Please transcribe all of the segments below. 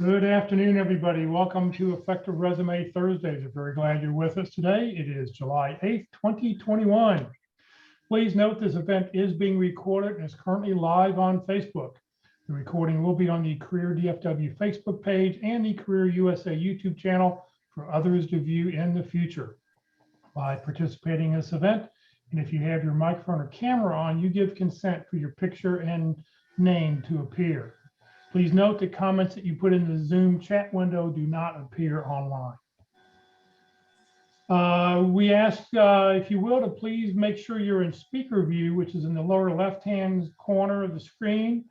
Good afternoon, everybody. Welcome to Effective Resume Thursdays. We're very glad you're with us today. It is July 8th, 2021. Please note this event is being recorded and is currently live on Facebook. The recording will be on the Career DFW Facebook page and the Career USA YouTube channel for others to view in the future. By participating in this event, and if you have your microphone or camera on, you give consent for your picture and name to appear. Please note that comments that you put in the Zoom chat window do not appear online. We ask, if you will, to please make sure you're in speaker view, which is in the lower left-hand corner of the screen,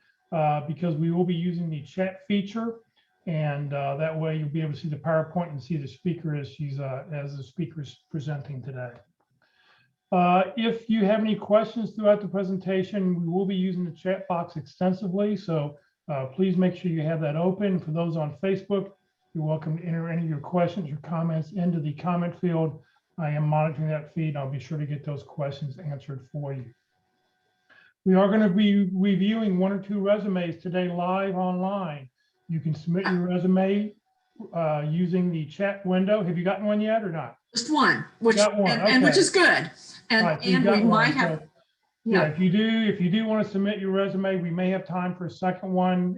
because we will be using the chat feature, and that way you'll be able to see the PowerPoint and see the speaker as the speaker is presenting today. If you have any questions throughout the presentation, we will be using the chat box extensively, so please make sure you have that open. For those on Facebook, you're welcome to enter any of your questions or comments into the comment field. I am monitoring that feed. I'll be sure to get those questions answered for you. We are going to be reviewing one or two resumes today live online. You can submit your resume using the chat window. Have you gotten one yet or not? Just one, which okay. which is good. And right, so and we might have. Yeah, if you do want to submit your resume, we may have time for a second one.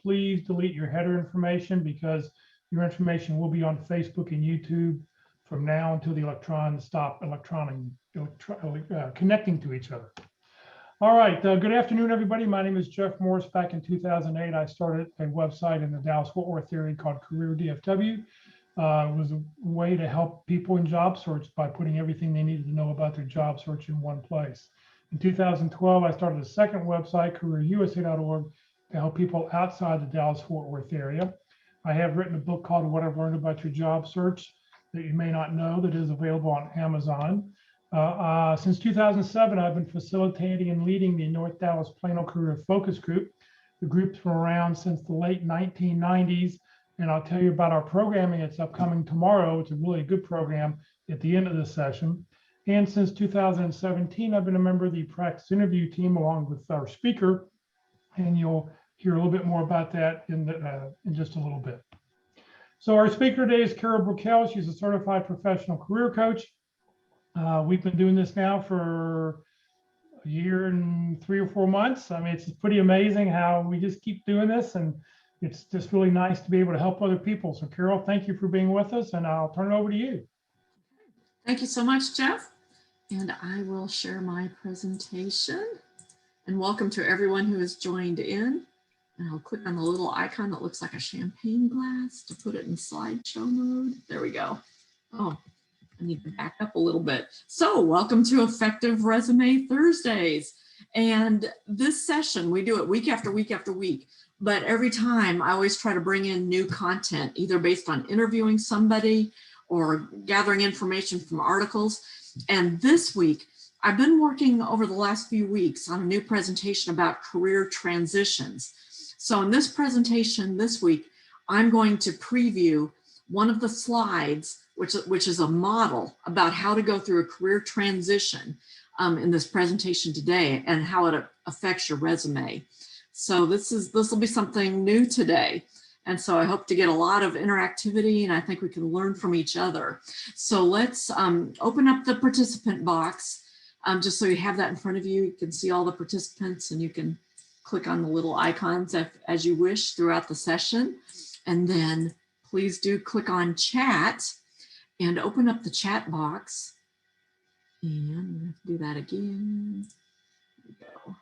Please delete your header information because your information will be on Facebook and YouTube from now until the electrons stop connecting to each other. All right, good afternoon, everybody. My name is Jeff Morris. Back in 2008, I started a website in the Dallas-Fort Worth area called Career DFW. It was a way to help people in job search by putting everything they needed to know about their job search in one place. In 2012, I started a second website, careerusa.org, to help people outside the Dallas-Fort Worth area. I have written a book called What I've Learned About Your Job Search that you may not know that is available on Amazon. Since 2007, I've been facilitating and leading the North Dallas Plano Career Focus Group. The group's been around since the late 1990s, and I'll tell you about our programming that's upcoming tomorrow. It's a really good program at the end of this session. And since 2017, I've been a member of the practice interview team along with our speaker, and you'll hear a little bit more about that in just a little bit. So our speaker today is Carol Brickell. She's a certified professional career coach. We've been doing this now for a year and 3 or 4 months. I mean, it's pretty amazing how we just keep doing this, and it's just really nice to be able to help other people. So Carol, thank you for being with us, and I'll turn it over to you. Thank you so much, Jeff. And I will share my presentation. And welcome to everyone who has joined in. And I'll click on the little icon that looks like a champagne glass to put it in slideshow mode. There we go. Oh, I need to back up a little bit. So welcome to Effective Resume Thursdays. And this session, we do it week after week after week. But every time I always try to bring in new content, either based on interviewing somebody or gathering information from articles. And this week, I've been working over the last few weeks on a new presentation about career transitions. So in this presentation this week, I'm going to preview one of the slides, which is a model about how to go through a career transition in this presentation today and how it affects your resume. So this will be something new today. And so I hope to get a lot of interactivity, and I think we can learn from each other. So let's open up the participant box, just so you have that in front of you. You can see all the participants, and you can click on the little icons as you wish throughout the session. And then please do click on chat and open up the chat box. And we're going to do that again. There we go.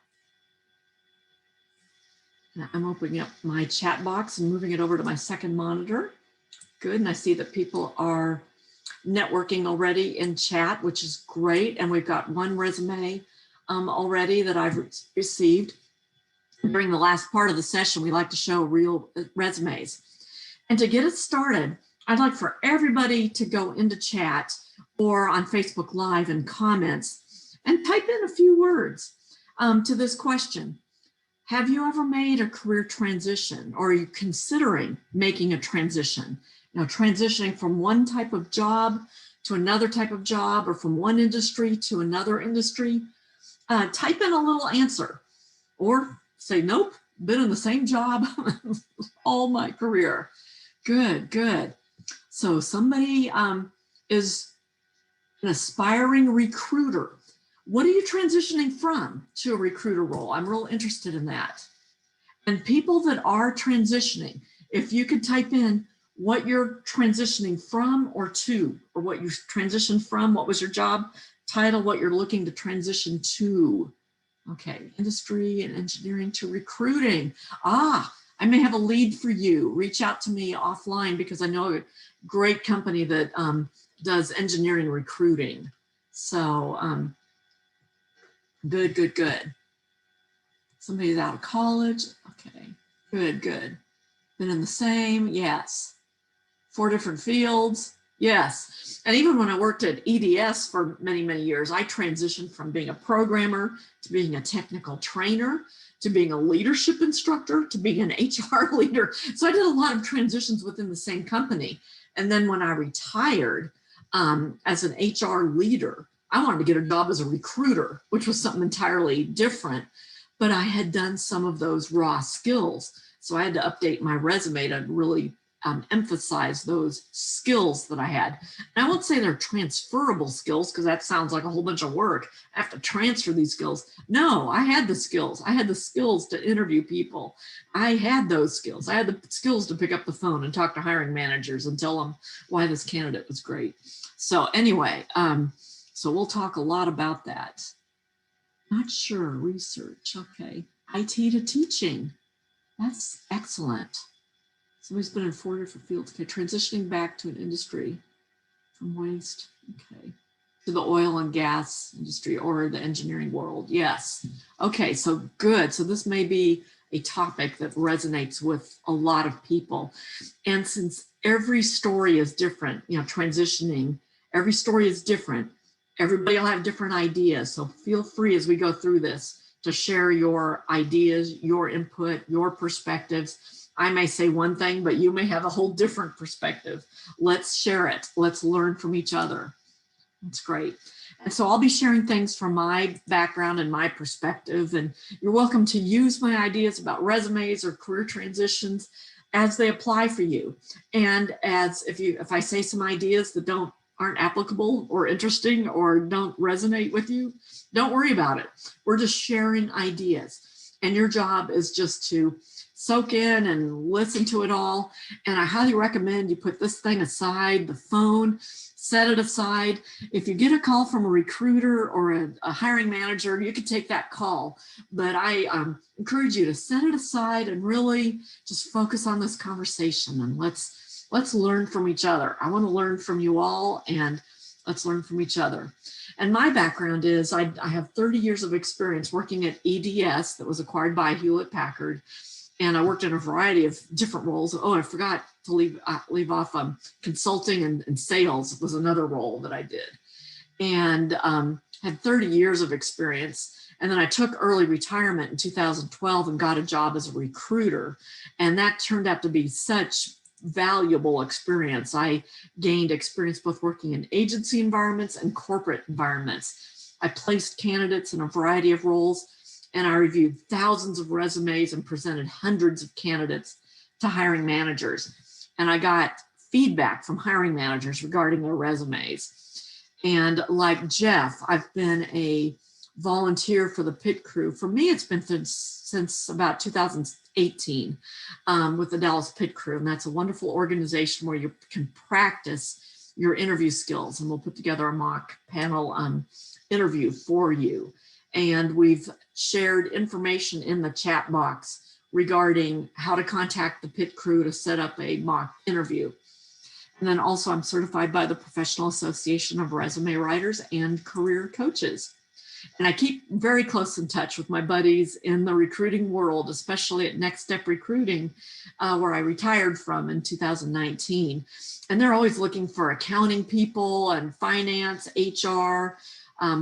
I'm opening up my chat box and moving it over to my second monitor. Good, and I see that people are networking already in chat, which is great. And we've got one resume already that I've received. During the last part of the session, we like to show real resumes. And to get it started, I'd like for everybody to go into chat or on Facebook Live and comments and type in a few words to this question. Have you ever made a career transition, or are you considering making a transition? You know, transitioning from one type of job to another type of job, or from one industry to another industry? Type in a little answer, or say, nope, been in the same job all my career. Good, good. So somebody is an aspiring recruiter. What are you transitioning from to a recruiter role? I'm real interested in that. And people that are transitioning, if you could type in what you're transitioning from or to, or what you transitioned from, what was your job title, what you're looking to transition to. Okay, industry and engineering to recruiting. I may have a lead for you. Reach out to me offline because I know a great company that does engineering recruiting. So good, good, good. Somebody's out of college. Okay, good, good. Been in the same, yes. 4 different fields, yes. And even when I worked at EDS for many, many years, I transitioned from being a programmer to being a technical trainer, to being a leadership instructor, to being an HR leader. So I did a lot of transitions within the same company. And then when I retired as an HR leader, I wanted to get a job as a recruiter, which was something entirely different. But I had done some of those raw skills. So I had to update my resume to really emphasize those skills that I had. And I won't say they're transferable skills because that sounds like a whole bunch of work. I have to transfer these skills. No, I had the skills. I had the skills to interview people. I had those skills. I had the skills to pick up the phone and talk to hiring managers and tell them why this candidate was great. So anyway, so we'll talk a lot about that. Not sure, research, okay. IT to teaching, that's excellent. Somebody's been in 4 different fields. Okay, transitioning back to an industry from waste, okay, to the oil and gas industry or the engineering world. Yes. Okay, so good. So this may be a topic that resonates with a lot of people. And since every story is different, you know, transitioning, every story is different. Everybody will have different ideas. So feel free as we go through this to share your ideas, your input, your perspectives. I may say one thing, but you may have a whole different perspective. Let's share it. Let's learn from each other. That's great. And so I'll be sharing things from my background and my perspective, and you're welcome to use my ideas about resumes or career transitions as they apply for you. And as if I say some ideas that aren't applicable or interesting or don't resonate with you, don't worry about it. We're just sharing ideas. And your job is just to soak in and listen to it all. And I highly recommend you put this thing aside, the phone, set it aside. If you get a call from a recruiter or a hiring manager, you can take that call. But I encourage you to set it aside and really just focus on this conversation, and let's learn from each other. I want to learn from you all, and let's learn from each other. And my background is I have 30 years of experience working at EDS that was acquired by Hewlett Packard. And I worked in a variety of different roles. Oh, I forgot to leave off consulting and sales was another role that I did. And had 30 years of experience. And then I took early retirement in 2012 and got a job as a recruiter. And that turned out to be such valuable experience. I gained experience both working in agency environments and corporate environments. I placed candidates in a variety of roles, and I reviewed thousands of resumes and presented hundreds of candidates to hiring managers. And I got feedback from hiring managers regarding their resumes. And like Jeff, I've been a volunteer for the pit crew. For me, it's been since about 2018 with the Dallas Pit Crew. And that's a wonderful organization where you can practice your interview skills. And we'll put together a mock panel interview for you. And we've shared information in the chat box regarding how to contact the pit crew to set up a mock interview. And then also I'm certified by the Professional Association of Resume Writers and Career Coaches. And I keep very close in touch with my buddies in the recruiting world, especially at Next Step Recruiting, where I retired from in 2019. And they're always looking for accounting people and finance, HR,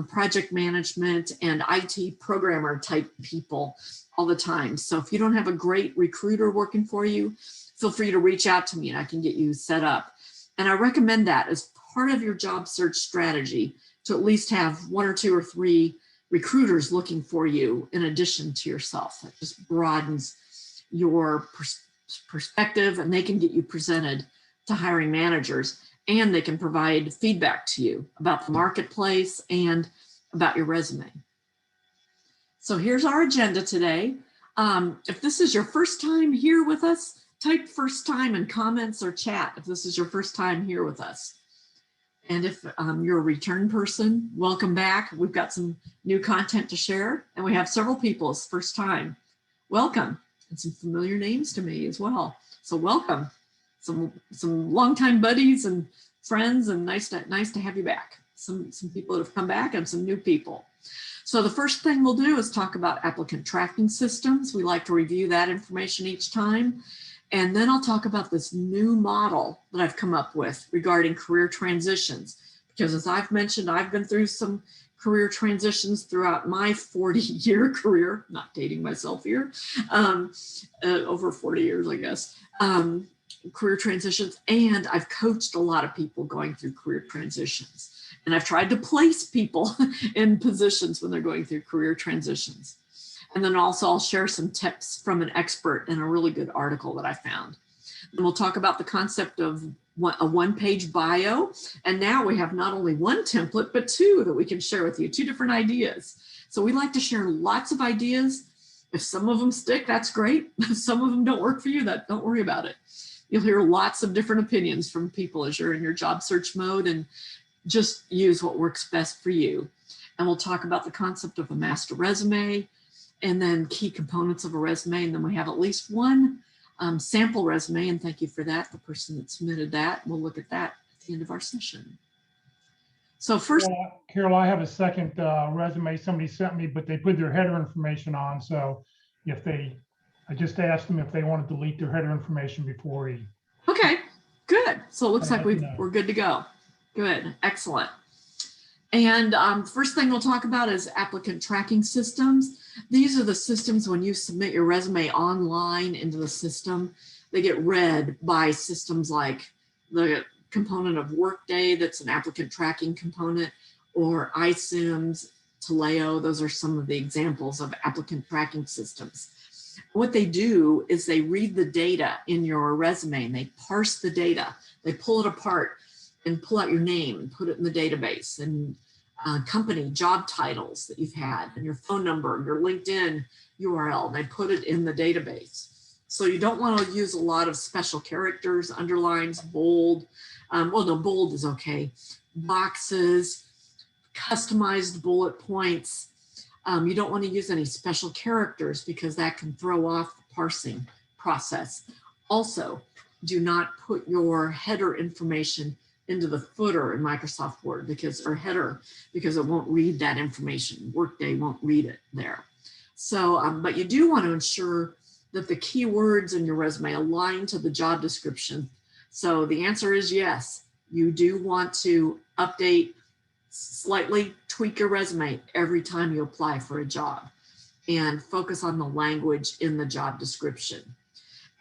project management, and IT programmer type people all the time. So if you don't have a great recruiter working for you, feel free to reach out to me and I can get you set up. And I recommend that as part of your job search strategy to at least have 1 or 2 or 3 recruiters looking for you in addition to yourself. It just broadens your perspective, and they can get you presented to hiring managers, and they can provide feedback to you about the marketplace and about your resume. So here's our agenda today. If this is your first time here with us, type first time in comments or chat if this is your first time here with us. And if you're a return person, welcome back. We've got some new content to share, and we have several people's first time. Welcome, and some familiar names to me as well. So welcome, some longtime buddies and friends, and nice to have you back. Some people that have come back and some new people. So the first thing we'll do is talk about applicant tracking systems. We like to review that information each time. And then I'll talk about this new model that I've come up with regarding career transitions. Because as I've mentioned, I've been through some career transitions throughout my 40-year career, not dating myself here, over 40 years, I guess, career transitions. And I've coached a lot of people going through career transitions. And I've tried to place people in positions when they're going through career transitions. And then also I'll share some tips from an expert in a really good article that I found. And we'll talk about the concept of a one-page bio. And now we have not only one template, but two that we can share with you, two different ideas. So we like to share lots of ideas. If some of them stick, that's great. If some of them don't work for you, don't worry about it. You'll hear lots of different opinions from people as you're in your job search mode, and just use what works best for you. And we'll talk about the concept of a master resume, and then key components of a resume. And then we have at least one sample resume, and thank you for that, the person that submitted that. We'll look at that at the end of our session. So first, Carol, I have a second resume somebody sent me, but they put their header information on. So I just asked them if they want to delete their header information before we. Okay, good. So it looks like we're good to go. Good, excellent. And first thing we'll talk about is applicant tracking systems. These are the systems when you submit your resume online into the system, they get read by systems like the component of Workday, that's an applicant tracking component, or iCIMS, Taleo. Those are some of the examples of applicant tracking systems. What they do is they read the data in your resume and they parse the data. They pull it apart and pull out your name and put it in the database, and company job titles that you've had, and your phone number, your LinkedIn URL, and they put it in the database. So you don't want to use a lot of special characters, underlines, bold. Well, no, bold is okay. Boxes, customized bullet points. You don't want to use any special characters because that can throw off the parsing process. Also, do not put your header information into the footer in Microsoft Word because it won't read that information. Workday won't read it there. So, but you do want to ensure that the keywords in your resume align to the job description. So the answer is yes, you do want to update, slightly tweak your resume every time you apply for a job, and focus on the language in the job description.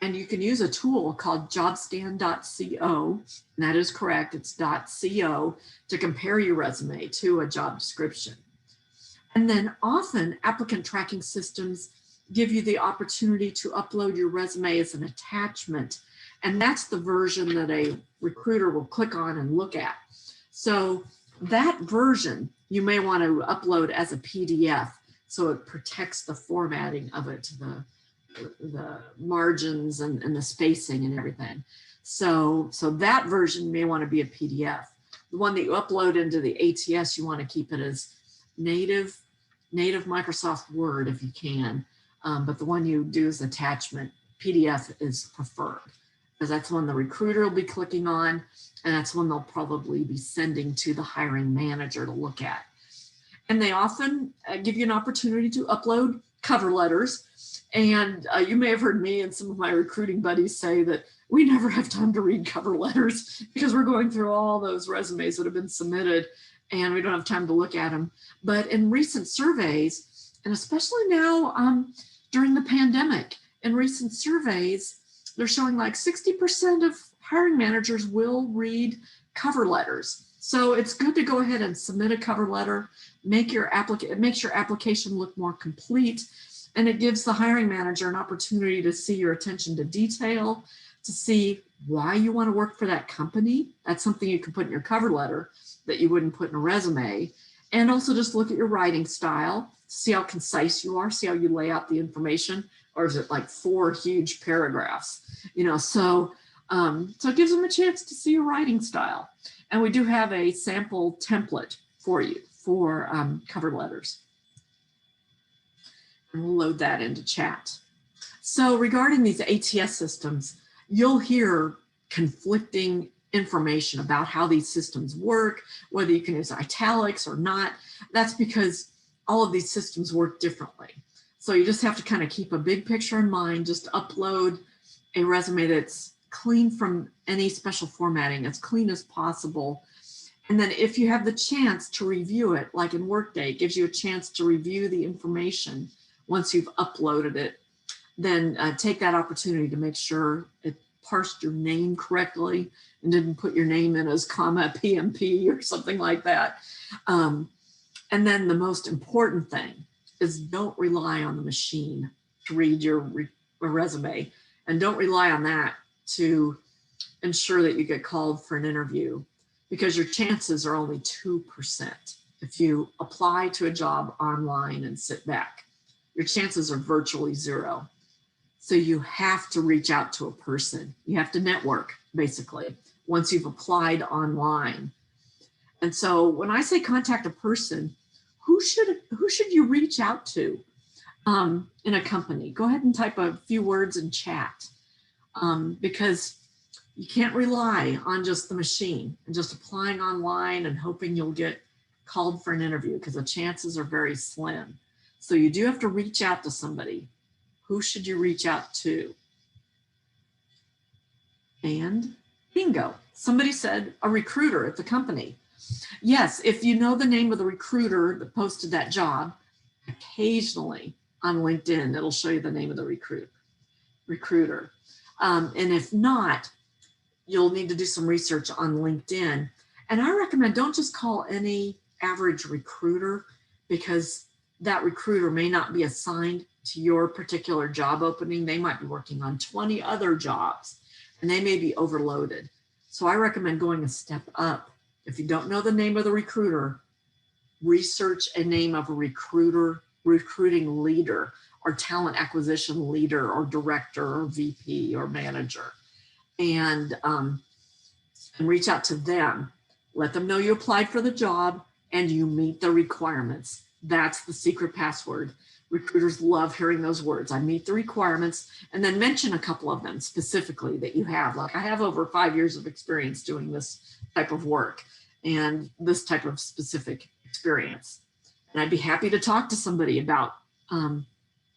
And you can use a tool called jobstand.co, and that is correct, it's .co, to compare your resume to a job description. And then often applicant tracking systems give you the opportunity to upload your resume as an attachment. And that's the version that a recruiter will click on and look at. So that version you may want to upload as a PDF, so it protects the formatting of it, the margins and the spacing and everything. So that version may want to be a PDF. The one that you upload into the ATS, you want to keep it as native Microsoft Word if you can. But the one you do as attachment, PDF is preferred, because that's one the recruiter will be clicking on, and that's one they'll probably be sending to the hiring manager to look at. And they often give you an opportunity to upload cover letters. And you may have heard me and some of my recruiting buddies say that we never have time to read cover letters because we're going through all those resumes that have been submitted and we don't have time to look at them. But in recent surveys, and especially now during the pandemic, in recent surveys, they're showing like 60% of hiring managers will read cover letters. So it's good to go ahead and submit a cover letter, it makes your application look more complete, And it gives the hiring manager an opportunity to see your attention to detail, to see why you want to work for that company. That's something you can put in your cover letter that you wouldn't put in a resume. And also just look at your writing style, see how concise you are, see how you lay out the information, or is it like 4 huge paragraphs? You know, so it gives them a chance to see your writing style. And we do have a sample template for you for cover letters. And we'll load that into chat. So regarding these ATS systems, you'll hear conflicting information about how these systems work, whether you can use italics or not. That's because all of these systems work differently. So you just have to kind of keep a big picture in mind, just upload a resume that's clean from any special formatting, as clean as possible. And then if you have the chance to review it, like in Workday, it gives you a chance to review the information once you've uploaded it, then take that opportunity to make sure it parsed your name correctly and didn't put your name in as comma PMP or something like that. And then the most important thing is don't rely on the machine to read your resume, and don't rely on that to ensure that you get called for an interview, because your chances are only 2%. If you apply to a job online and sit back, your chances are virtually 0. So you have to reach out to a person. You have to network, basically, once you've applied online. And so when I say contact a person, who should you reach out to in a company? Go ahead and type a few words in chat, because you can't rely on just the machine and just applying online and hoping you'll get called for an interview, because the chances are very slim. So you do have to reach out to somebody. Who should you reach out to? And bingo, somebody said a recruiter at the company. Yes, if you know the name of the recruiter that posted that job, occasionally on LinkedIn, it'll show you the name of the recruiter. And if not, you'll need to do some research on LinkedIn. And I recommend don't just call any average recruiter, because that recruiter may not be assigned to your particular job opening. They might be working on 20 other jobs and they may be overloaded. So I recommend going a step up. If you don't know the name of the recruiter, research a name of a recruiting leader or talent acquisition leader or director or VP or manager, and reach out to them. Let them know you applied for the job and you meet the requirements. That's the secret password. Recruiters love hearing those words. I meet the requirements, and then mention a couple of them specifically that you have. Like, I have over 5 years of experience doing this type of work and this type of specific experience. And I'd be happy to talk to somebody about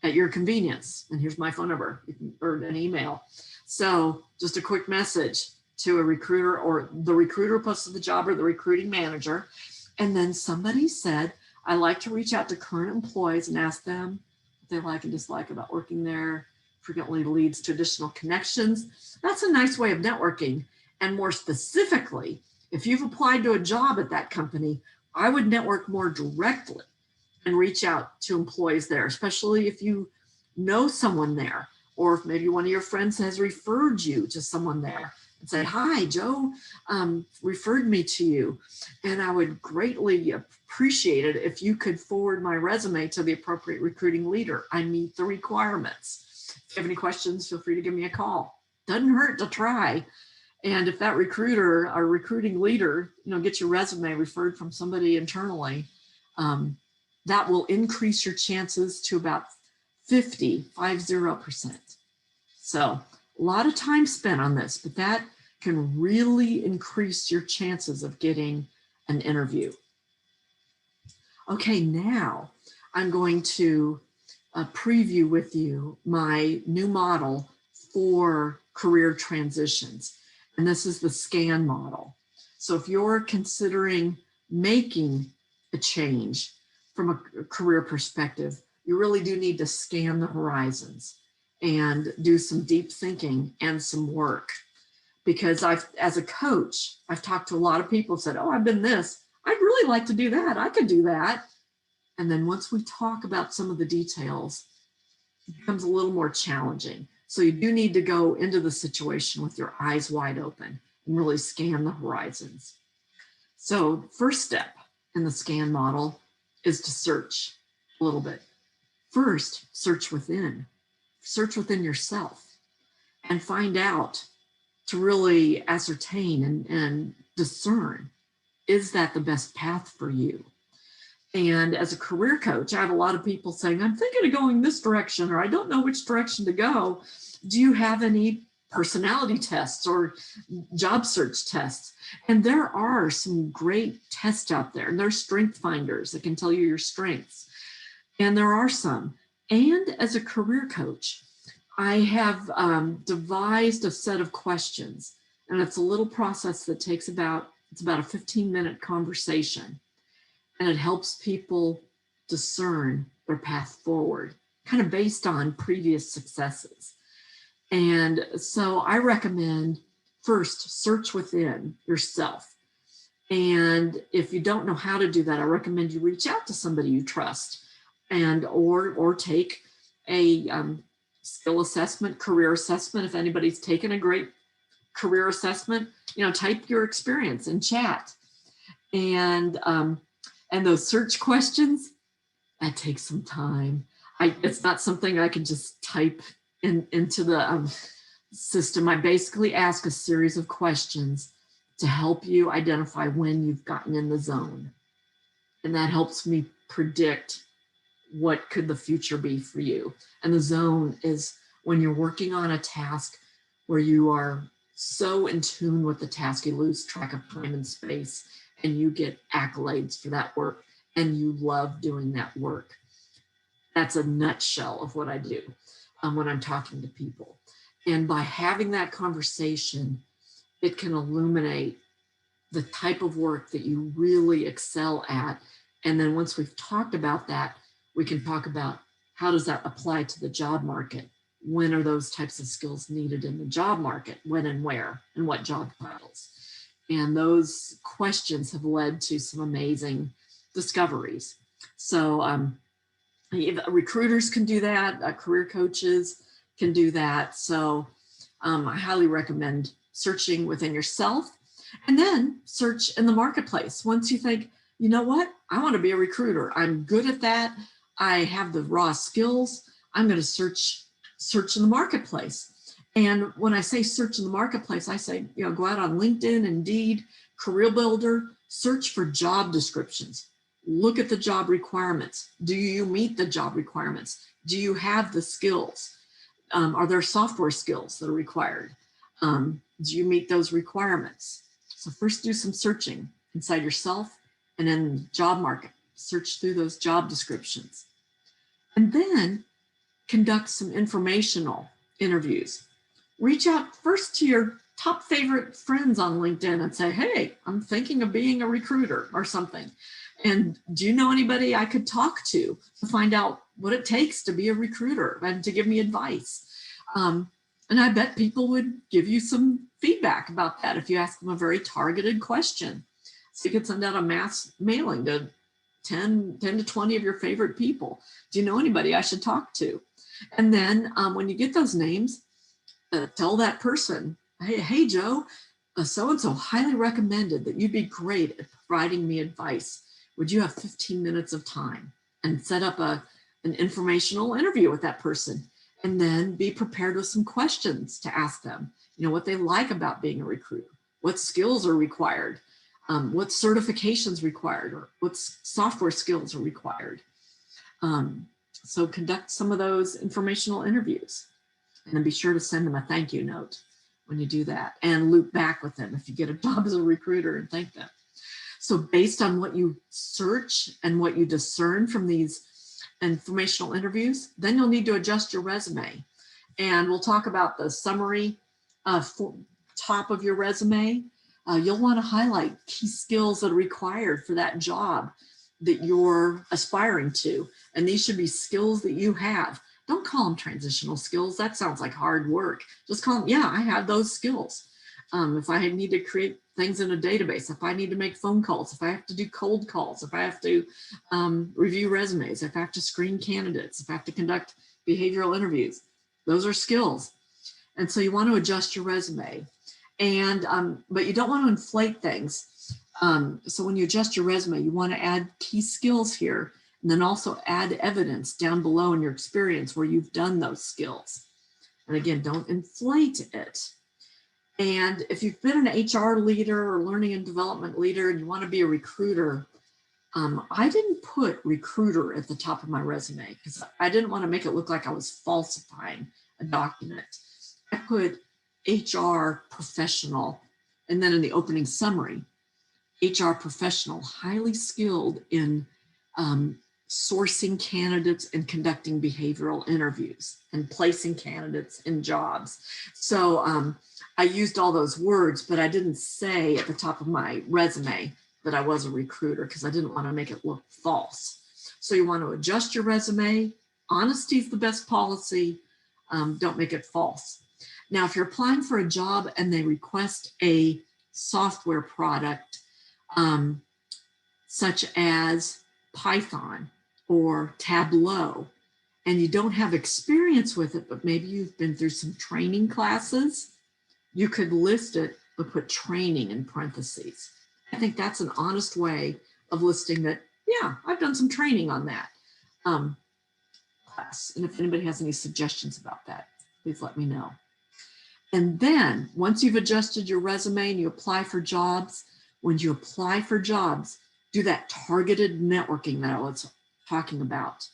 at your convenience. And here's my phone number or an email. So just a quick message to a recruiter, or the recruiter posted the job, or the recruiting manager. And then somebody said, I like to reach out to current employees and ask them what they like and dislike about working there. Frequently leads to additional connections. That's a nice way of networking. And more specifically, if you've applied to a job at that company, I would network more directly and reach out to employees there, especially if you know someone there, or if maybe one of your friends has referred you to someone there. And say, hi, Joe referred me to you. And I would greatly appreciate it if you could forward my resume to the appropriate recruiting leader. I meet the requirements. If you have any questions, feel free to give me a call. Doesn't hurt to try. And if that recruiter or recruiting leader, gets your resume referred from somebody internally, that will increase your chances to about 50%. So a lot of time spent on this, but that can really increase your chances of getting an interview. Okay, now I'm going to preview with you my new model for career transitions. And this is the SCAN model. So if you're considering making a change from a career perspective, you really do need to scan the horizons and do some deep thinking and some work. Because as a coach, I've talked to a lot of people who said, oh, I've been this. I'd really like to do that. I could do that. And then once we talk about some of the details, becomes a little more challenging. So you do need to go into the situation with your eyes wide open and really scan the horizons. So first step in the SCAN model is to search a little bit. First, search within yourself and find out, to really ascertain and discern, is that the best path for you? And as a career coach, I have a lot of people saying, I'm thinking of going this direction, or I don't know which direction to go. Do you have any personality tests or job search tests? And there are some great tests out there, and there's strength finders that can tell you your strengths. And there are some. And as a career coach, I have devised a set of questions, and it's a little process that takes about a 15-minute conversation. And it helps people discern their path forward, kind of based on previous successes. And so I recommend first search within yourself. And if you don't know how to do that, I recommend you reach out to somebody you trust, and or take a skill assessment, career assessment. If anybody's taken a great career assessment, type your experience in chat. And those search questions, that takes some time. It's not something I can just type into the system. I basically ask a series of questions to help you identify when you've gotten in the zone. And that helps me predict what could the future be for you. And the zone is when you're working on a task where you are so in tune with the task, you lose track of time and space, and you get accolades for that work, and you love doing that work. That's a nutshell of what I do when I'm talking to people. And by having that conversation, it can illuminate the type of work that you really excel at. And then once we've talked about that, we can talk about how does that apply to the job market? When are those types of skills needed in the job market? When and where, and what job titles? And those questions have led to some amazing discoveries. So recruiters can do that, career coaches can do that. So I highly recommend searching within yourself, and then search in the marketplace. Once you think, you know what, I want to be a recruiter, I'm good at that, I have the raw skills, I'm going to search in the marketplace. And when I say search in the marketplace, I say, go out on LinkedIn, Indeed, Career Builder, search for job descriptions. Look at the job requirements. Do you meet the job requirements? Do you have the skills? Are there software skills that are required? Do you meet those requirements? So first do some searching inside yourself and in the job market. Search through those job descriptions. And then conduct some informational interviews. Reach out first to your top favorite friends on LinkedIn and say, hey, I'm thinking of being a recruiter or something. And do you know anybody I could talk to find out what it takes to be a recruiter and to give me advice? And I bet people would give you some feedback about that if you ask them a very targeted question. So you could send out a mass mailing to 10 to 20 of your favorite people. Do you know anybody I should talk to? And then when you get those names, tell that person, hey Joe, so-and-so highly recommended that you'd be great at providing me advice. Would you have 15 minutes of time? And set up an informational interview with that person. And then be prepared with some questions to ask them, what they like about being a recruiter, what skills are required, what certifications required, or what software skills are required. So conduct some of those informational interviews, and then be sure to send them a thank you note when you do that, and loop back with them if you get a job as a recruiter and thank them. So based on what you search and what you discern from these informational interviews, then you'll need to adjust your resume. And we'll talk about the summary top of your resume. You'll want to highlight key skills that are required for that job that you're aspiring to. And these should be skills that you have. Don't call them transitional skills. That sounds like hard work. Just call them, yeah, I have those skills. If I need to create things in a database, if I need to make phone calls, if I have to do cold calls, if I have to review resumes, if I have to screen candidates, if I have to conduct behavioral interviews. Those are skills. And so you want to adjust your resume. And but you don't want to inflate things. So when you adjust your resume, you want to add key skills here, and then also add evidence down below in your experience where you've done those skills. And again, don't inflate it. And if you've been an HR leader or learning and development leader and you want to be a recruiter, I didn't put recruiter at the top of my resume because I didn't want to make it look like I was falsifying a document. I put HR professional, and then in the opening summary, HR professional, highly skilled in sourcing candidates and conducting behavioral interviews and placing candidates in jobs. So I used all those words, but I didn't say at the top of my resume that I was a recruiter because I didn't want to make it look false. So you want to adjust your resume. Honesty is the best policy. Don't make it false. Now, if you're applying for a job and they request a software product, such as Python or Tableau, and you don't have experience with it, but maybe you've been through some training classes, you could list it, but put training in parentheses. I think that's an honest way of listing that, yeah, I've done some training on that class. And if anybody has any suggestions about that, please let me know. And then once you've adjusted your resume and you apply for jobs, when you apply for jobs, do that targeted networking that I was talking about.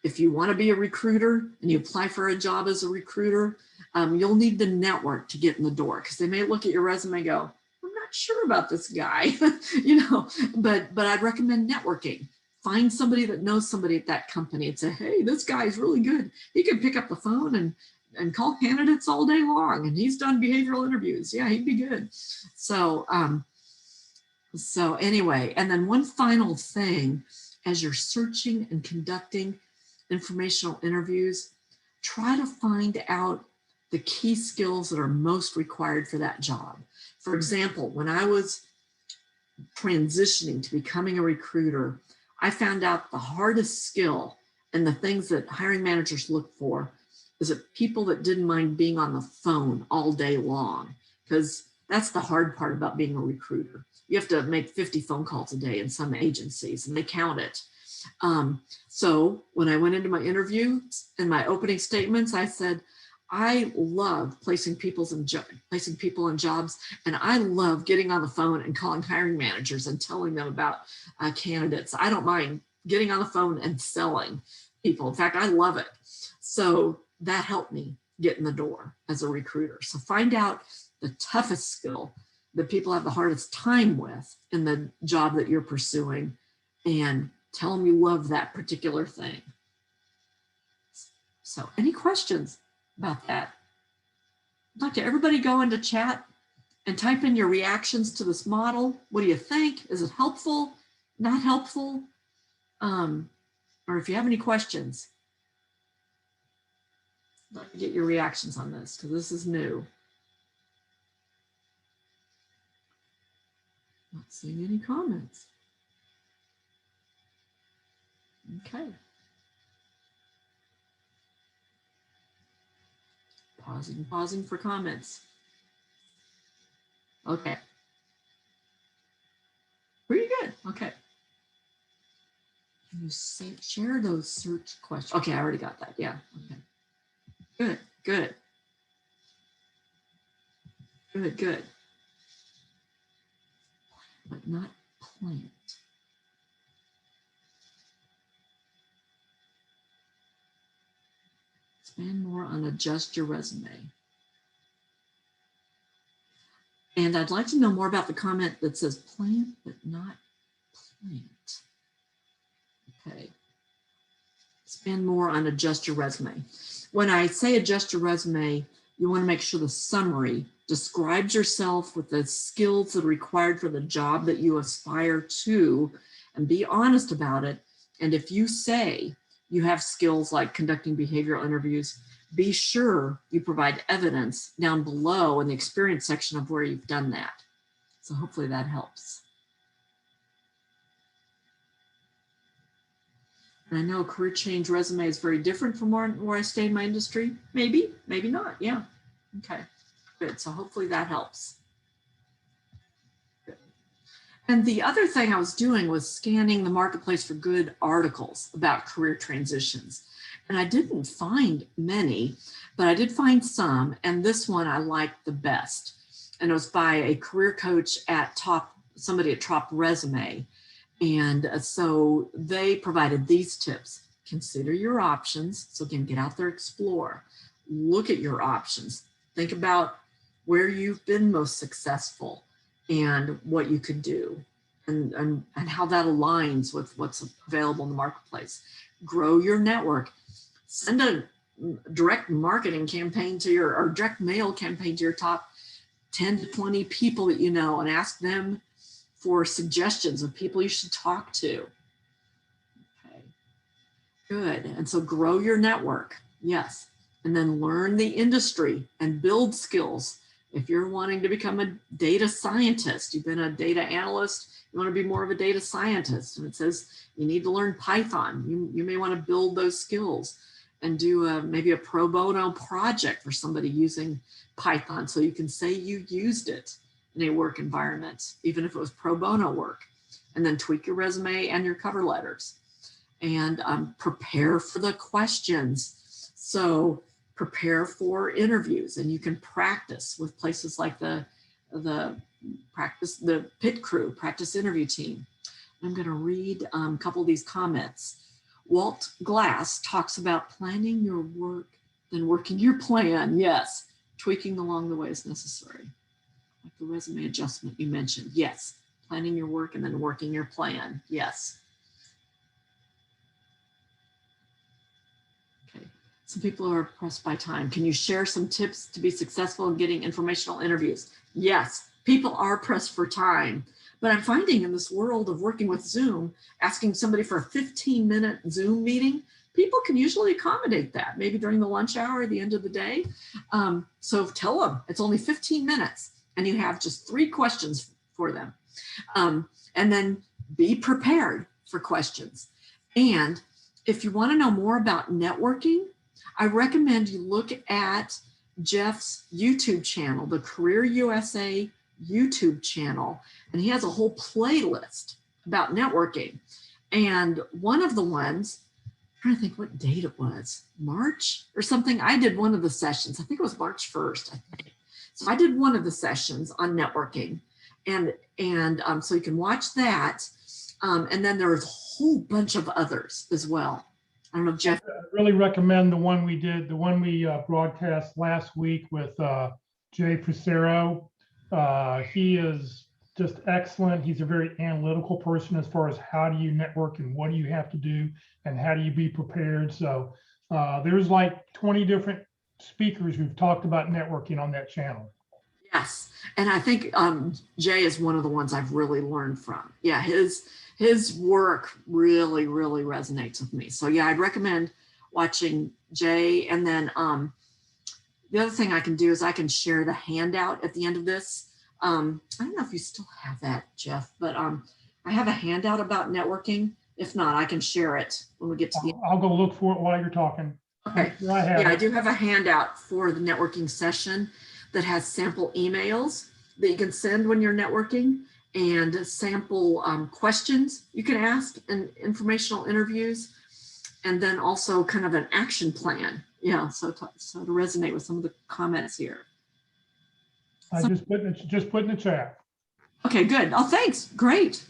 If you want to be a recruiter and you apply for a job as a recruiter, you'll need the network to get in the door because they may look at your resume and go, I'm not sure about this guy, but I'd recommend networking. Find somebody that knows somebody at that company and say, hey, this guy's really good. He can pick up the phone and call candidates all day long, and he's done behavioral interviews. Yeah, he'd be good. So anyway, and then one final thing, as you're searching and conducting informational interviews, try to find out the key skills that are most required for that job. For example, when I was transitioning to becoming a recruiter, I found out the hardest skill and the things that hiring managers look for is that people that didn't mind being on the phone all day long, because that's the hard part about being a recruiter. You have to make 50 phone calls a day in some agencies, and they count it. So when I went into my interview and my opening statements, I said, I love placing people in jobs, and I love getting on the phone and calling hiring managers and telling them about candidates. I don't mind getting on the phone and selling people. In fact, I love it. So that helped me get in the door as a recruiter. So find out the toughest skill that people have the hardest time with in the job that you're pursuing and tell them you love that particular thing. So any questions about that? I'd like to everybody go into chat and type in your reactions to this model. What do you think? Is it helpful? Not helpful? Or if you have any questions, I'd like to get your reactions on this because this is new. Not seeing any comments. Okay. Pausing for comments. Okay. Pretty good. Okay. Can you share those search questions? Okay, I already got that. Yeah. Okay. Good. Good. Good. Good. But not plant. Expand more on adjust your resume. And I'd like to know more about the comment that says plant, but not plant. Okay. Expand more on adjust your resume. When I say adjust your resume, you want to make sure the summary describes yourself with the skills that are required for the job that you aspire to, and be honest about it. And if you say you have skills like conducting behavioral interviews, be sure you provide evidence down below in the experience section of where you've done that. So hopefully that helps. And I know a career change resume is very different from where I stay in my industry. Maybe, maybe not. Yeah. Okay, good. So hopefully that helps. Good. And the other thing I was doing was scanning the marketplace for good articles about career transitions. And I didn't find many, but I did find some. And this one I liked the best. And it was by a career coach at somebody at Top Resume. And so they provided these tips. Consider your options. So again, get out there, explore, look at your options, think about where you've been most successful and what you could do and how that aligns with what's available in the marketplace. Grow your network. Send a direct marketing campaign to or direct mail campaign to your top 10 to 20 people that you know and ask them for suggestions of people you should talk to. Okay, good. And so grow your network. Yes. And then learn the industry and build skills. If you're wanting to become a data scientist, you've been a data analyst, you want to be more of a data scientist, and it says you need to learn Python. You may want to build those skills and do maybe a pro bono project for somebody using Python so you can say you used it in a work environment, even if it was pro bono work. And then tweak your resume and your cover letters. And prepare for the questions. So prepare for interviews, and you can practice with places like the PIT crew, practice interview team. I'm going to read a couple of these comments. Walt Glass talks about planning your work, then working your plan. Yes, tweaking along the way is necessary. Like the resume adjustment you mentioned. Yes, planning your work and then working your plan. Yes. Okay, some people are pressed by time. Can you share some tips to be successful in getting informational interviews? Yes, people are pressed for time. But I'm finding in this world of working with Zoom, asking somebody for a 15-minute Zoom meeting, people can usually accommodate that, maybe during the lunch hour at the end of the day. So tell them it's only 15 minutes and you have just 3 questions for them. And then be prepared for questions. And if you want to know more about networking, I recommend you look at Jeff's YouTube channel, the Career USA YouTube channel, and he has a whole playlist about networking. And one of the ones, I'm trying to think what date it was, March or something. I did one of the sessions. I think it was March 1st, I think. So I did one of the sessions on networking, and so you can watch that. And then there's a whole bunch of others as well. I don't know, Jeff. I really recommend the one we did, the one we broadcast last week with Jay Fusero. He is just excellent. He's a very analytical person as far as how do you network and what do you have to do and how do you be prepared. So there's like 20 different speakers who've talked about networking on that channel. Yes, and I think Jay is one of the ones I've really learned from. Yeah, his work really, really resonates with me. So yeah, I'd recommend watching Jay. And then the other thing I can do is I can share the handout at the end of this. I don't know if you still have that, Jeff, but I have a handout about networking. If not, I can share it when we get to the end. I'll go look for it while you're talking. Okay. I do have a handout for the networking session that has sample emails that you can send when you're networking and sample questions you can ask in informational interviews, and then also kind of an action plan. Yeah, so to resonate with some of the comments here. I just put in the chat. Okay, good. Oh, thanks. Great.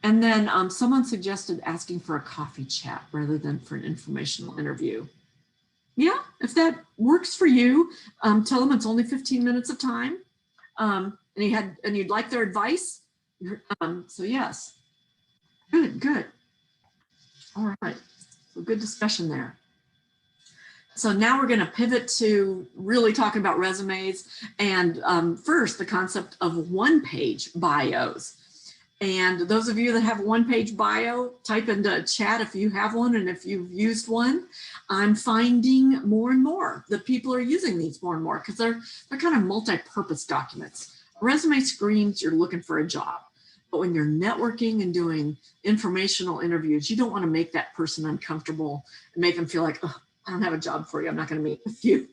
And then someone suggested asking for a coffee chat rather than for an informational interview. Yeah, if that works for you, tell them it's only 15 minutes of time, and you'd like their advice. So yes, good. All right, so good discussion there. So now we're going to pivot to really talking about resumes, and first the concept of one-page bios. And those of you that have a one-page bio, type into chat if you have one and if you've used one. I'm finding more and more that people are using these more and more because they're kind of multi-purpose documents. A resume screams you're looking for a job. But when you're networking and doing informational interviews, you don't want to make that person uncomfortable and make them feel like, oh, I don't have a job for you. I'm not going to meet with you.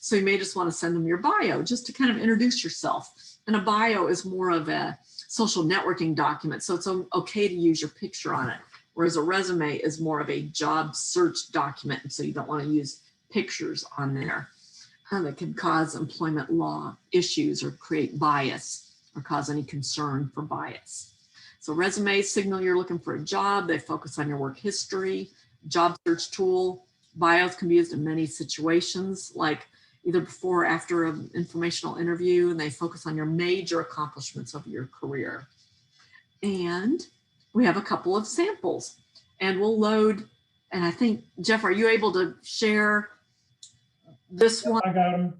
So you may just want to send them your bio just to kind of introduce yourself. And a bio is more of a social networking document. So it's okay to use your picture on it. Whereas a resume is more of a job search document. And so you don't want to use pictures on there that can cause employment law issues or create bias or cause any concern for bias. So resumes signal you're looking for a job. They focus on your work history. Job search tool. Bios can be used in many situations, like either before or after an informational interview, and they focus on your major accomplishments of your career. And we have a couple of samples, and we'll load, and I think, Jeff, are you able to share this one? I got them.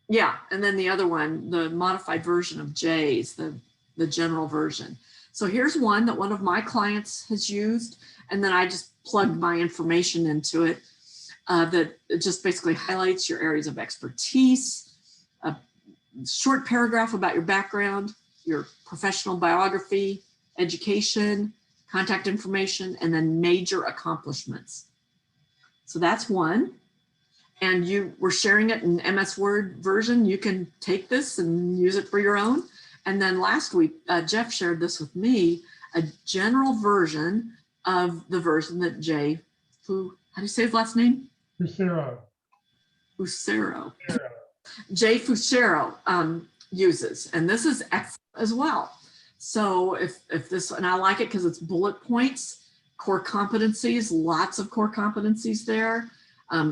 Yeah, and then the other one, the modified version of Jay's, the general version. So here's one that one of my clients has used, and then I just plugged my information into it. That it just basically highlights your areas of expertise, a short paragraph about your background, your professional biography, education, contact information, and then major accomplishments. So that's one. And you were sharing it in MS Word version. You can take this and use it for your own. And then last week, Jeff shared this with me, a general version of the version that Jay, how do you say his last name? Fusero. Jay Fusero uses, and this is excellent as well. So if this, and I like it because it's bullet points, core competencies, lots of core competencies there,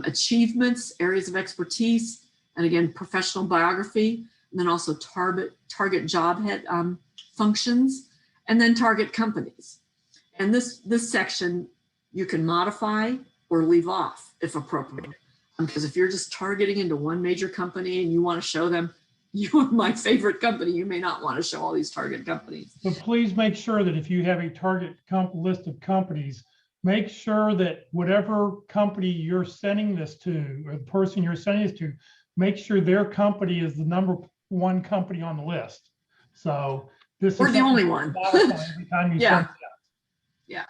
achievements, areas of expertise, and again, professional biography, and then also target job head functions, and then target companies. And this section you can modify or leave off if appropriate. Because if you're just targeting into one major company and you want to show them, you are my favorite company, you may not want to show all these target companies. But please make sure that if you have a target list of companies, make sure that whatever company you're sending this to, or the person you're sending this to, make sure their company is the #1 company on the list. So this We're is the only one. every time you Yeah. send it. Yeah.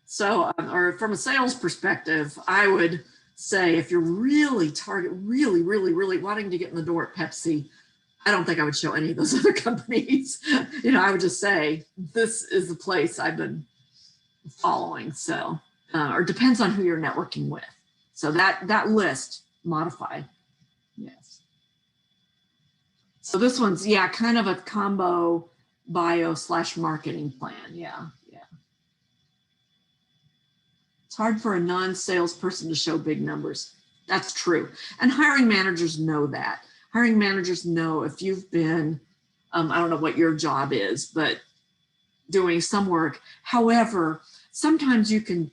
So, or from a sales perspective, I would say if you're really really wanting to get in the door at Pepsi, I don't think I would show any of those other companies. I would just say, this is the place I've been following. So, or depends on who you're networking with. So that list, modify. Yes. So this one's, yeah, kind of a combo bio / marketing plan. Yeah. It's hard for a non-salesperson to show big numbers. That's true. And hiring managers know that. Hiring managers know if you've been, I don't know what your job is, but doing some work. However, sometimes you can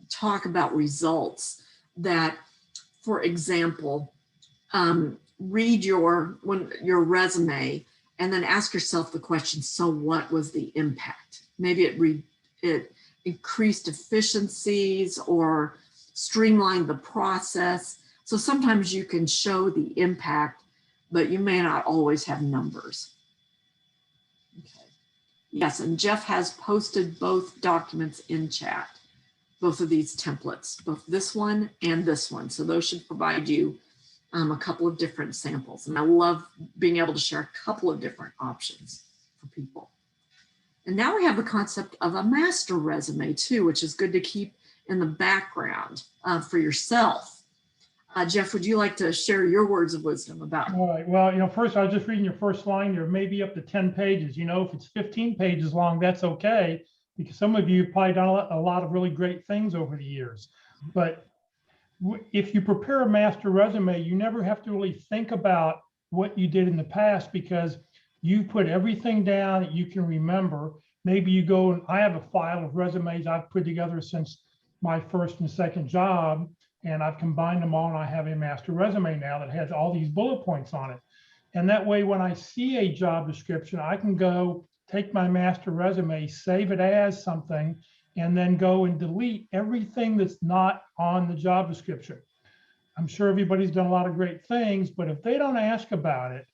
talk about results that, for example, read your resume and then ask yourself the question, so what was the impact? Maybe it increased efficiencies or streamlined the process. So sometimes you can show the impact, but you may not always have numbers. Okay. Yes, and Jeff has posted both documents in chat, both of these templates, both this one and this one. So those should provide you a couple of different samples. And I love being able to share a couple of different options for people. And now we have the concept of a master resume too, which is good to keep in the background for yourself. Jeff, would you like to share your words of wisdom about? All right. Well, first I was just reading your first line. There may be up to 10 pages. If it's 15 pages long, that's okay, because some of you have probably done a lot of really great things over the years. But if you prepare a master resume, you never have to really think about what you did in the past, because you put everything down that you can remember. Maybe you go, and I have a file of resumes I've put together since my first and second job, and I've combined them all, and I have a master resume now that has all these bullet points on it. And that way, when I see a job description, I can go take my master resume, save it as something, and then go and delete everything that's not on the job description. I'm sure everybody's done a lot of great things, but if they don't ask about it,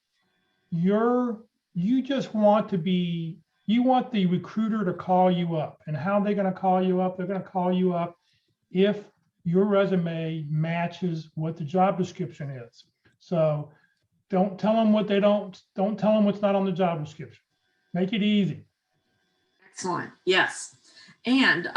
you just want to be you want the recruiter to call you up. And how are they going to call you up? They're going to call you up if your resume matches what the job description is. So don't tell them what they don't tell them what's not on the job description. Make it easy. Excellent. Yes. And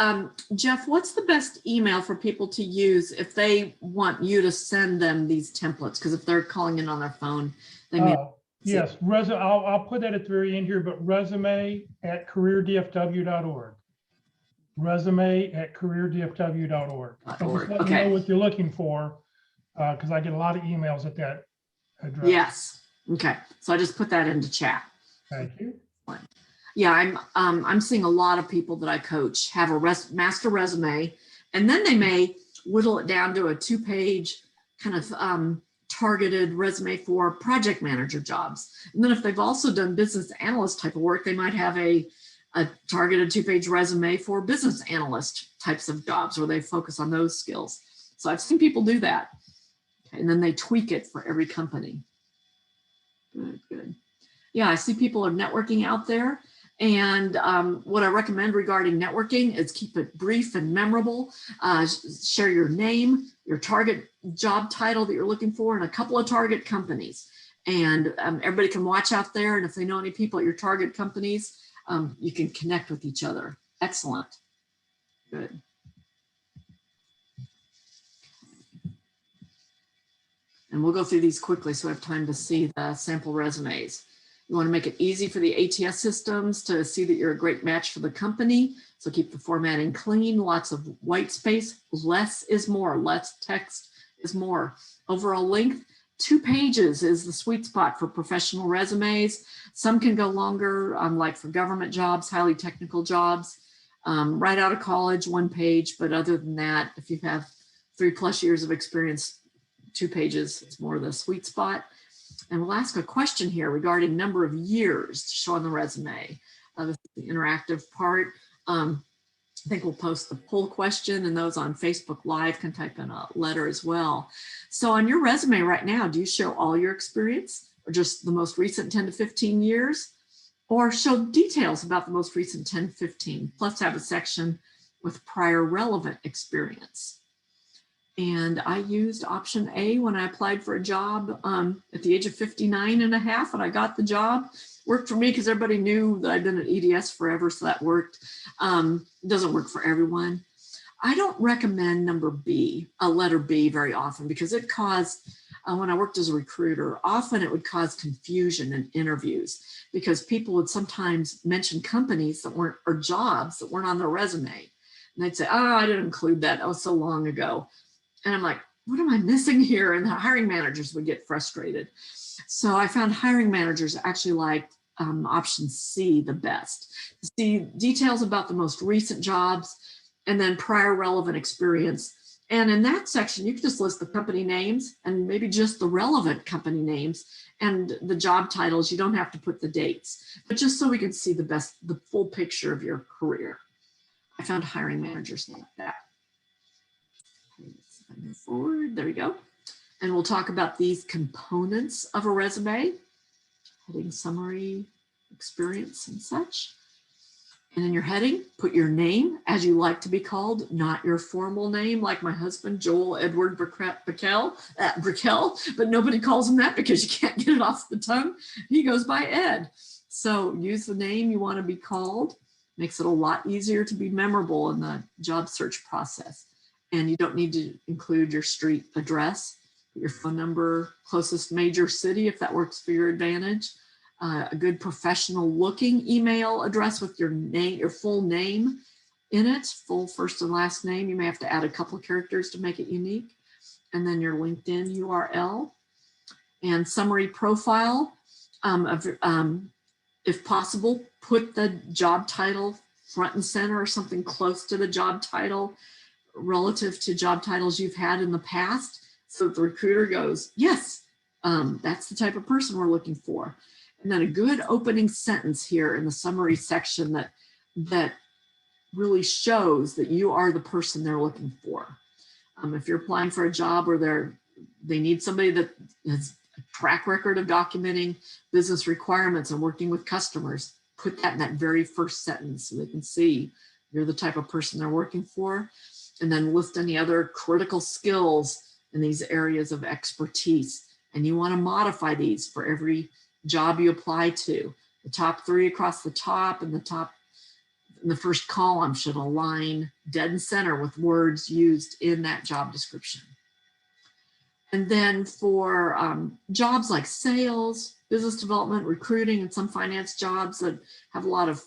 Jeff, what's the best email for people to use if they want you to send them these templates? Because if they're calling in on their phone, they may. Yes, I'll put that at the very end here, but resume@careerdfw.org. Resume@careerdfw.org. So just let me know what you're looking for, because I get a lot of emails at that address. Yes. Okay. So I just put that into chat. Thank you. Yeah, I'm seeing a lot of people that I coach have a master resume, and then they may whittle it down to a 2-page kind of targeted resume for project manager jobs. And then if they've also done business analyst type of work, they might have a targeted 2-page resume for business analyst types of jobs where they focus on those skills. So I've seen people do that. Okay, and then they tweak it for every company. Good. Yeah, I see people are networking out there. And what I recommend regarding networking is keep it brief and memorable. Share your name, your target job title that you're looking for, and a couple of target companies. And everybody can watch out there. And if they know any people at your target companies, you can connect with each other. Excellent. Good. And we'll go through these quickly so we have time to see the sample resumes. You want to make it easy for the ATS systems to see that you're a great match for the company. So keep the formatting clean, lots of white space. Less is more, less text is more. Overall length, 2 pages is the sweet spot for professional resumes. Some can go longer, like for government jobs, highly technical jobs. Right out of college, 1 page. But other than that, if you have 3+ years of experience, 2 pages is more the sweet spot. And we'll ask a question here regarding number of years to show on the resume. This is the interactive part. I think we'll post the poll question, and those on Facebook Live can type in a letter as well. So on your resume right now, do you show all your experience or just the most recent 10 to 15 years? Or show details about the most recent 10 to 15, plus have a section with prior relevant experience? And I used option A when I applied for a job at the age of 59 and a half, and I got the job. Worked for me because everybody knew that I'd been at EDS forever, so that worked. It doesn't work for everyone. I don't recommend number B, a letter B, very often, because it caused, when I worked as a recruiter, often it would cause confusion in interviews because people would sometimes mention companies that weren't, or jobs that weren't on their resume. And they'd say, oh, I didn't include that. That was so long ago. And I'm like, what am I missing here? And the hiring managers would get frustrated. So I found hiring managers actually liked option C the best. See details about the most recent jobs and then prior relevant experience. And in that section, you can just list the company names and maybe just the relevant company names and the job titles. You don't have to put the dates, but just so we can see the full picture of your career. I found hiring managers like that. Move forward, there we go. And we'll talk about these components of a resume, heading, summary, experience, and such. And in your heading, put your name as you like to be called, not your formal name, like my husband, Joel Edward Brickell, but nobody calls him that because you can't get it off the tongue. He goes by Ed. So use the name you want to be called. Makes it a lot easier to be memorable in the job search process. And you don't need to include your street address, your phone number, closest major city, if that works for your advantage. A good professional looking email address with your name, your full name in it, full first and last name. You may have to add a couple of characters to make it unique. And then your LinkedIn URL and summary profile. If possible, put the job title front and center or something close to the job title relative to job titles you've had in the past. So the recruiter goes, yes, that's the type of person we're looking for. And then a good opening sentence here in the summary section that really shows that you are the person they're looking for. If you're applying for a job where they need somebody that has a track record of documenting business requirements and working with customers, put that in that very first sentence so they can see you're the type of person they're working for. And then list any other critical skills in these areas of expertise. And you want to modify these for every job you apply to. The top 3 across the top and the top in the first column should align dead center with words used in that job description. And then for jobs like sales, business development, recruiting, and some finance jobs that have a lot of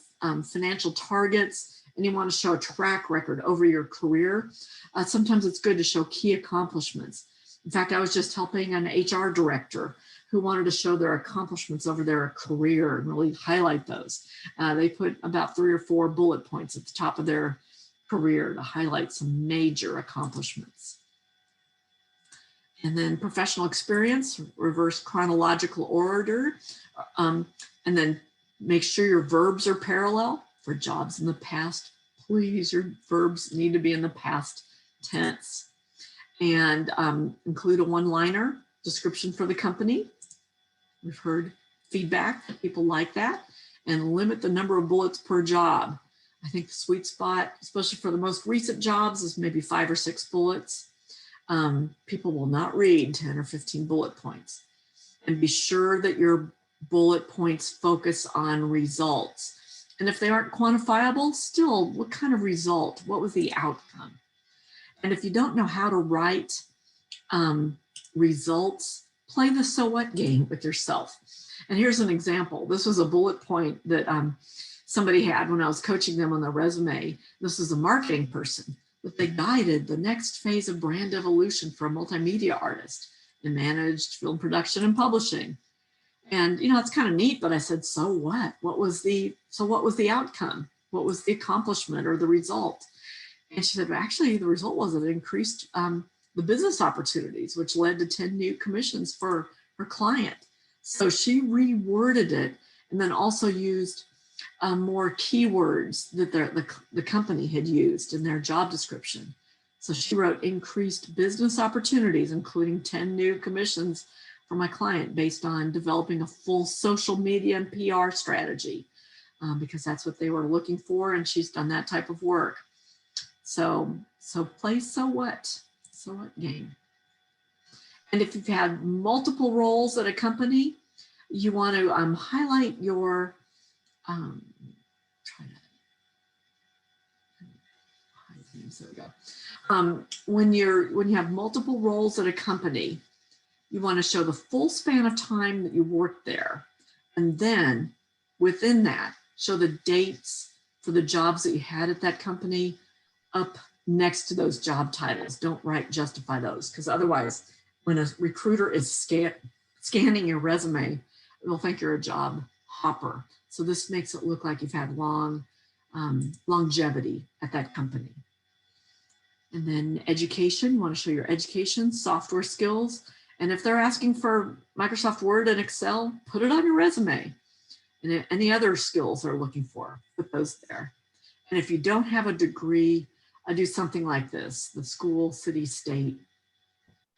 financial targets, and you want to show a track record over your career, sometimes it's good to show key accomplishments. In fact, I was just helping an HR director who wanted to show their accomplishments over their career and really highlight those. They put about 3 or 4 bullet points at the top of their career to highlight some major accomplishments. And then professional experience, reverse chronological order, and then make sure your verbs are parallel. For jobs in the past, please, your verbs need to be in the past tense. And include a one-liner description for the company. We've heard feedback, people like that. And limit the number of bullets per job. I think the sweet spot, especially for the most recent jobs, is maybe 5 or 6 bullets. People will not read 10 or 15 bullet points. And be sure that your bullet points focus on results. And if they aren't quantifiable, still, what kind of result? What was the outcome? And if you don't know how to write results, play the so what game with yourself. And here's an example. This was a bullet point that somebody had when I was coaching them on their resume. This is a marketing person, but they guided the next phase of brand evolution for a multimedia artist and managed film production and publishing. And, you know, it's kind of neat, but I said, so what? What was the outcome? What was the accomplishment or the result? And she said, well, actually, the result was it increased the business opportunities, which led to 10 new commissions for her client. So she reworded it and then also used more keywords that the company had used in their job description. So she wrote increased business opportunities, including 10 new commissions for my client based on developing a full social media and PR strategy, because that's what they were looking for. And she's done that type of work. So play so what game. And if you've had multiple roles at a company, you want to highlight your, there we go. When you have multiple roles at a company, you want to show the full span of time that you worked there. And then within that, show the dates for the jobs that you had at that company up next to those job titles. Don't justify those, because otherwise when a recruiter is scanning your resume, they'll think you're a job hopper. So this makes it look like you've had long longevity at that company. And then education, you want to show your education, software skills. And if they're asking for Microsoft Word and Excel, put it on your resume. And any other skills they're looking for, put those there. And if you don't have a degree, I do something like this: the school, city, state,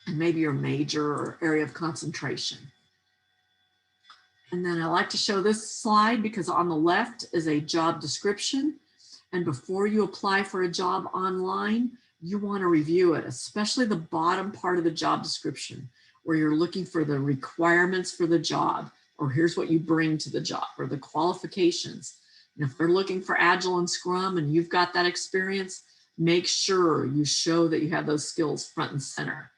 and maybe your major or area of concentration. And then I like to show this slide because on the left is a job description. And before you apply for a job online, you want to review it, especially the bottom part of the job description, where you're looking for the requirements for the job, or here's what you bring to the job, or the qualifications. And if they're looking for Agile and Scrum and you've got that experience, make sure you show that you have those skills front and center.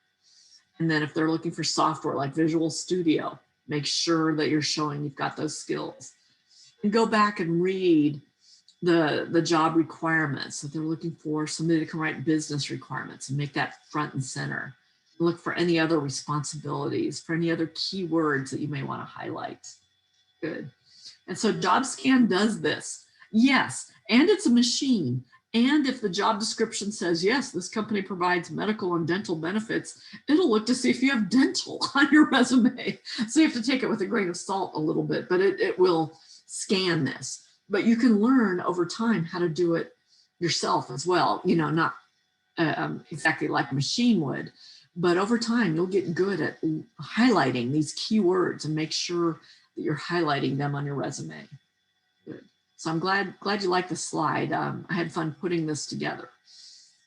And then if they're looking for software like Visual Studio, make sure that you're showing you've got those skills. And go back and read the job requirements that they're looking for. Somebody that can write business requirements and make that front and center. Look for any other responsibilities, for any other keywords that you may want to highlight. Good. And so JobScan does this. Yes, and it's a machine. And if the job description says, yes, this company provides medical and dental benefits, it'll look to see if you have dental on your resume. So you have to take it with a grain of salt a little bit, but it will scan this. But you can learn over time how to do it yourself as well. You know, not exactly like a machine would, but over time you'll get good at highlighting these keywords and make sure that you're highlighting them on your resume. Good. So I'm glad you like the slide. I had fun putting this together.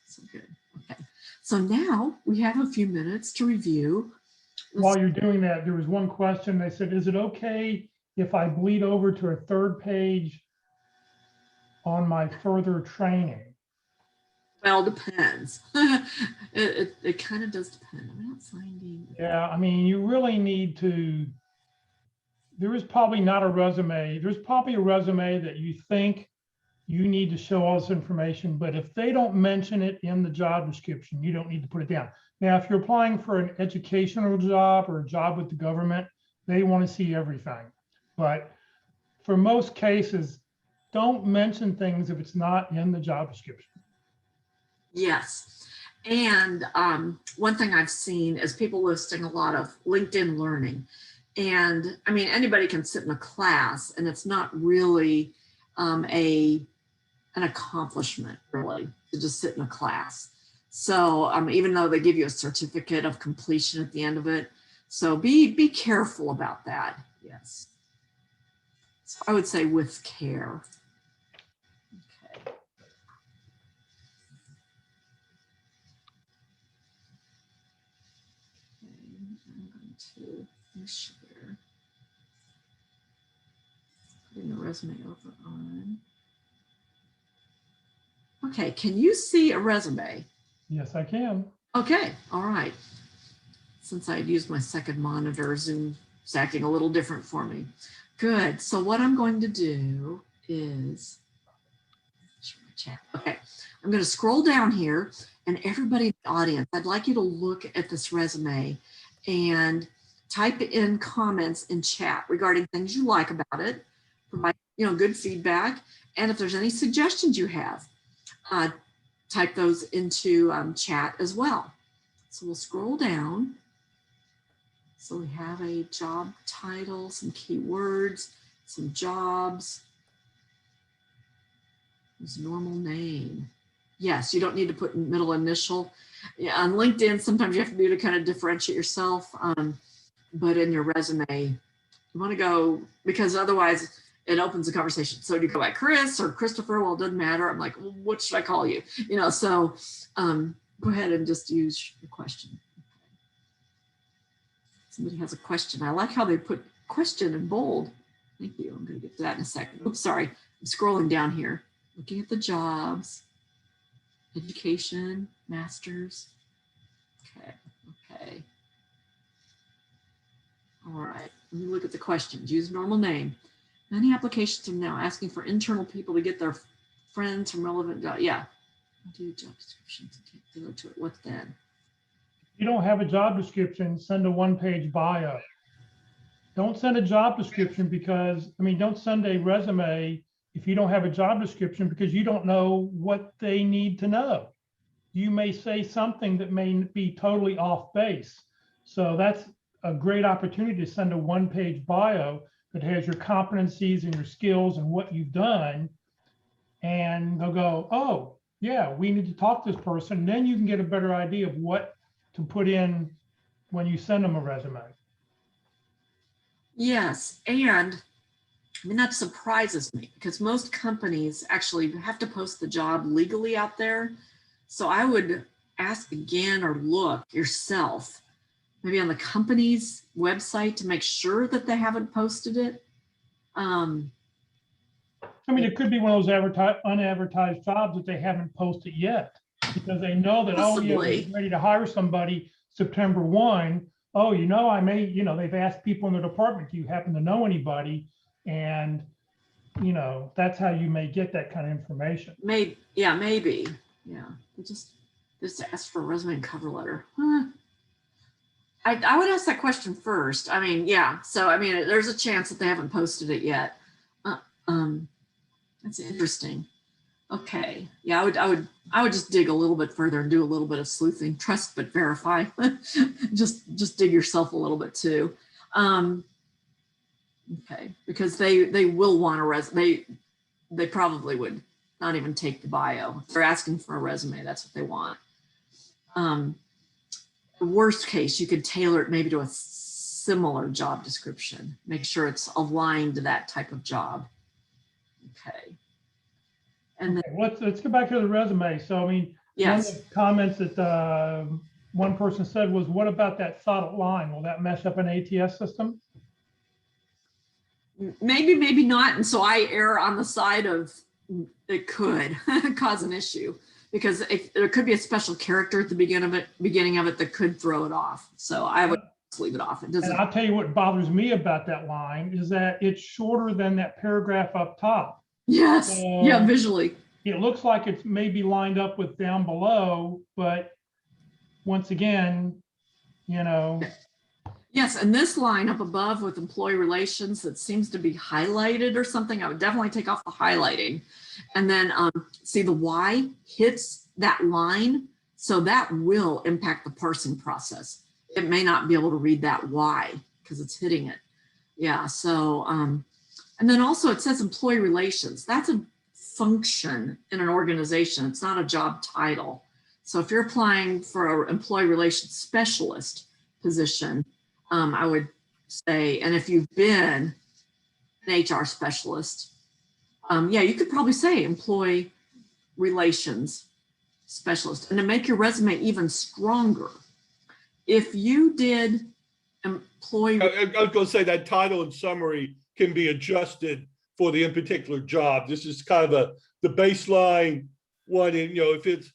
So good. Okay. So now we have a few minutes to review. While you're doing that, there was one question. They said, is it okay if I bleed over to a third page on my further training? Well, depends. it kind of does depend. I'm not finding. Yeah, I mean, you really need to, there is probably not a resume. There's probably a resume that you think you need to show all this information, but if they don't mention it in the job description, you don't need to put it down. Now, if you're applying for an educational job or a job with the government, they want to see everything. But for most cases, don't mention things if it's not in the job description. Yes. And one thing I've seen is people listing a lot of LinkedIn learning. And I mean, anybody can sit in a class and it's not really an accomplishment really to just sit in a class. So even though they give you a certificate of completion at the end of it. So be careful about that. Yes. So I would say with care. Okay. I'm going to share. Putting the resume over on. Okay, can you see a resume? Yes, I can. Okay, all right. Since I had used my second monitor, Zoom's acting a little different for me. Good, so what I'm going to do is, share my chat. Okay, I'm going to scroll down here and everybody in the audience, I'd like you to look at this resume and type in comments in chat regarding things you like about it, provide good feedback, and if there's any suggestions you have, type those into chat as well. So we'll scroll down. So we have a job title, some keywords, some jobs. There's a normal name. Yes, you don't need to put middle initial. Yeah, on LinkedIn, sometimes you have to do to kind of differentiate yourself. But in your resume, you want to go, because otherwise it opens the conversation. So do you go by Chris or Christopher? Well, it doesn't matter. I'm like, well, what should I call you? So go ahead and just use your question. Somebody has a question. I like how they put question in bold. Thank you. I'm going to get to that in a second. Oops, sorry. I'm scrolling down here, looking at the jobs, education, masters. Okay. All right. Let me look at the questions. Use normal name. Many applications are now asking for internal people to get their friends from relevant jobs. Yeah. I do job descriptions. I can't tailor to it. What then? If you don't have a job description, send a one-page bio. Don't send a job description because, don't send a resume if you don't have a job description because you don't know what they need to know. You may say something that may be totally off base. So that's a great opportunity to send a one-page bio that has your competencies and your skills and what you've done. And they'll go, oh, yeah, we need to talk to this person. Then you can get a better idea of what to put in when you send them a resume. Yes, and that surprises me because most companies actually have to post the job legally out there. So I would ask again or look yourself, maybe on the company's website to make sure that they haven't posted it. It could be one of those unadvertised jobs that they haven't posted yet because they know that, Possibly. Oh, yeah, we're ready to hire somebody September 1. Oh, I may, they've asked people in the department, do you happen to know anybody? And, that's how you may get that kind of information. Maybe. Yeah. Just ask for a resume and cover letter. Huh. I would ask that question first. Yeah. So, there's a chance that they haven't posted it yet. That's interesting. Okay. Yeah, I would just dig a little bit further and do a little bit of sleuthing. Trust but verify. just dig yourself a little bit too. Okay, because they will want a resume. They probably would not even take the bio. If they're asking for a resume, that's what they want. The worst case, you could tailor it maybe to a similar job description. Make sure it's aligned to that type of job. okay. And then, Okay, let's get back to the resume. So, I mean, one of yes, the comments that one person said was, what about that solid line? Will that mess up an ATS system? maybe not. And so I err on the side of it could cause an issue, because there could be a special character at the beginning of it that could throw it off. So I would just leave it off. It And doesn't. I'll tell you what bothers me about that line is that it's shorter than that paragraph up top. Yes. Yeah. Visually. It looks like it's maybe lined up with down below, but once again, you know. Yes, and this line up above with employee relations that seems to be highlighted or something, I would definitely take off the highlighting. And then see the Y hits that line, so that will impact the parsing process. It may not be able to read that Y because it's hitting it. Yeah, so, and then also it says employee relations. That's a function in an organization. It's not a job title. So if you're applying for an employee relations specialist position, I would say, and if you've been an HR specialist, yeah, you could probably say employee relations specialist. And to make your resume even stronger, if you did employee, I was going to say that title and summary can be adjusted for the in particular job. This is kind of the baseline one. And, you know, if it's,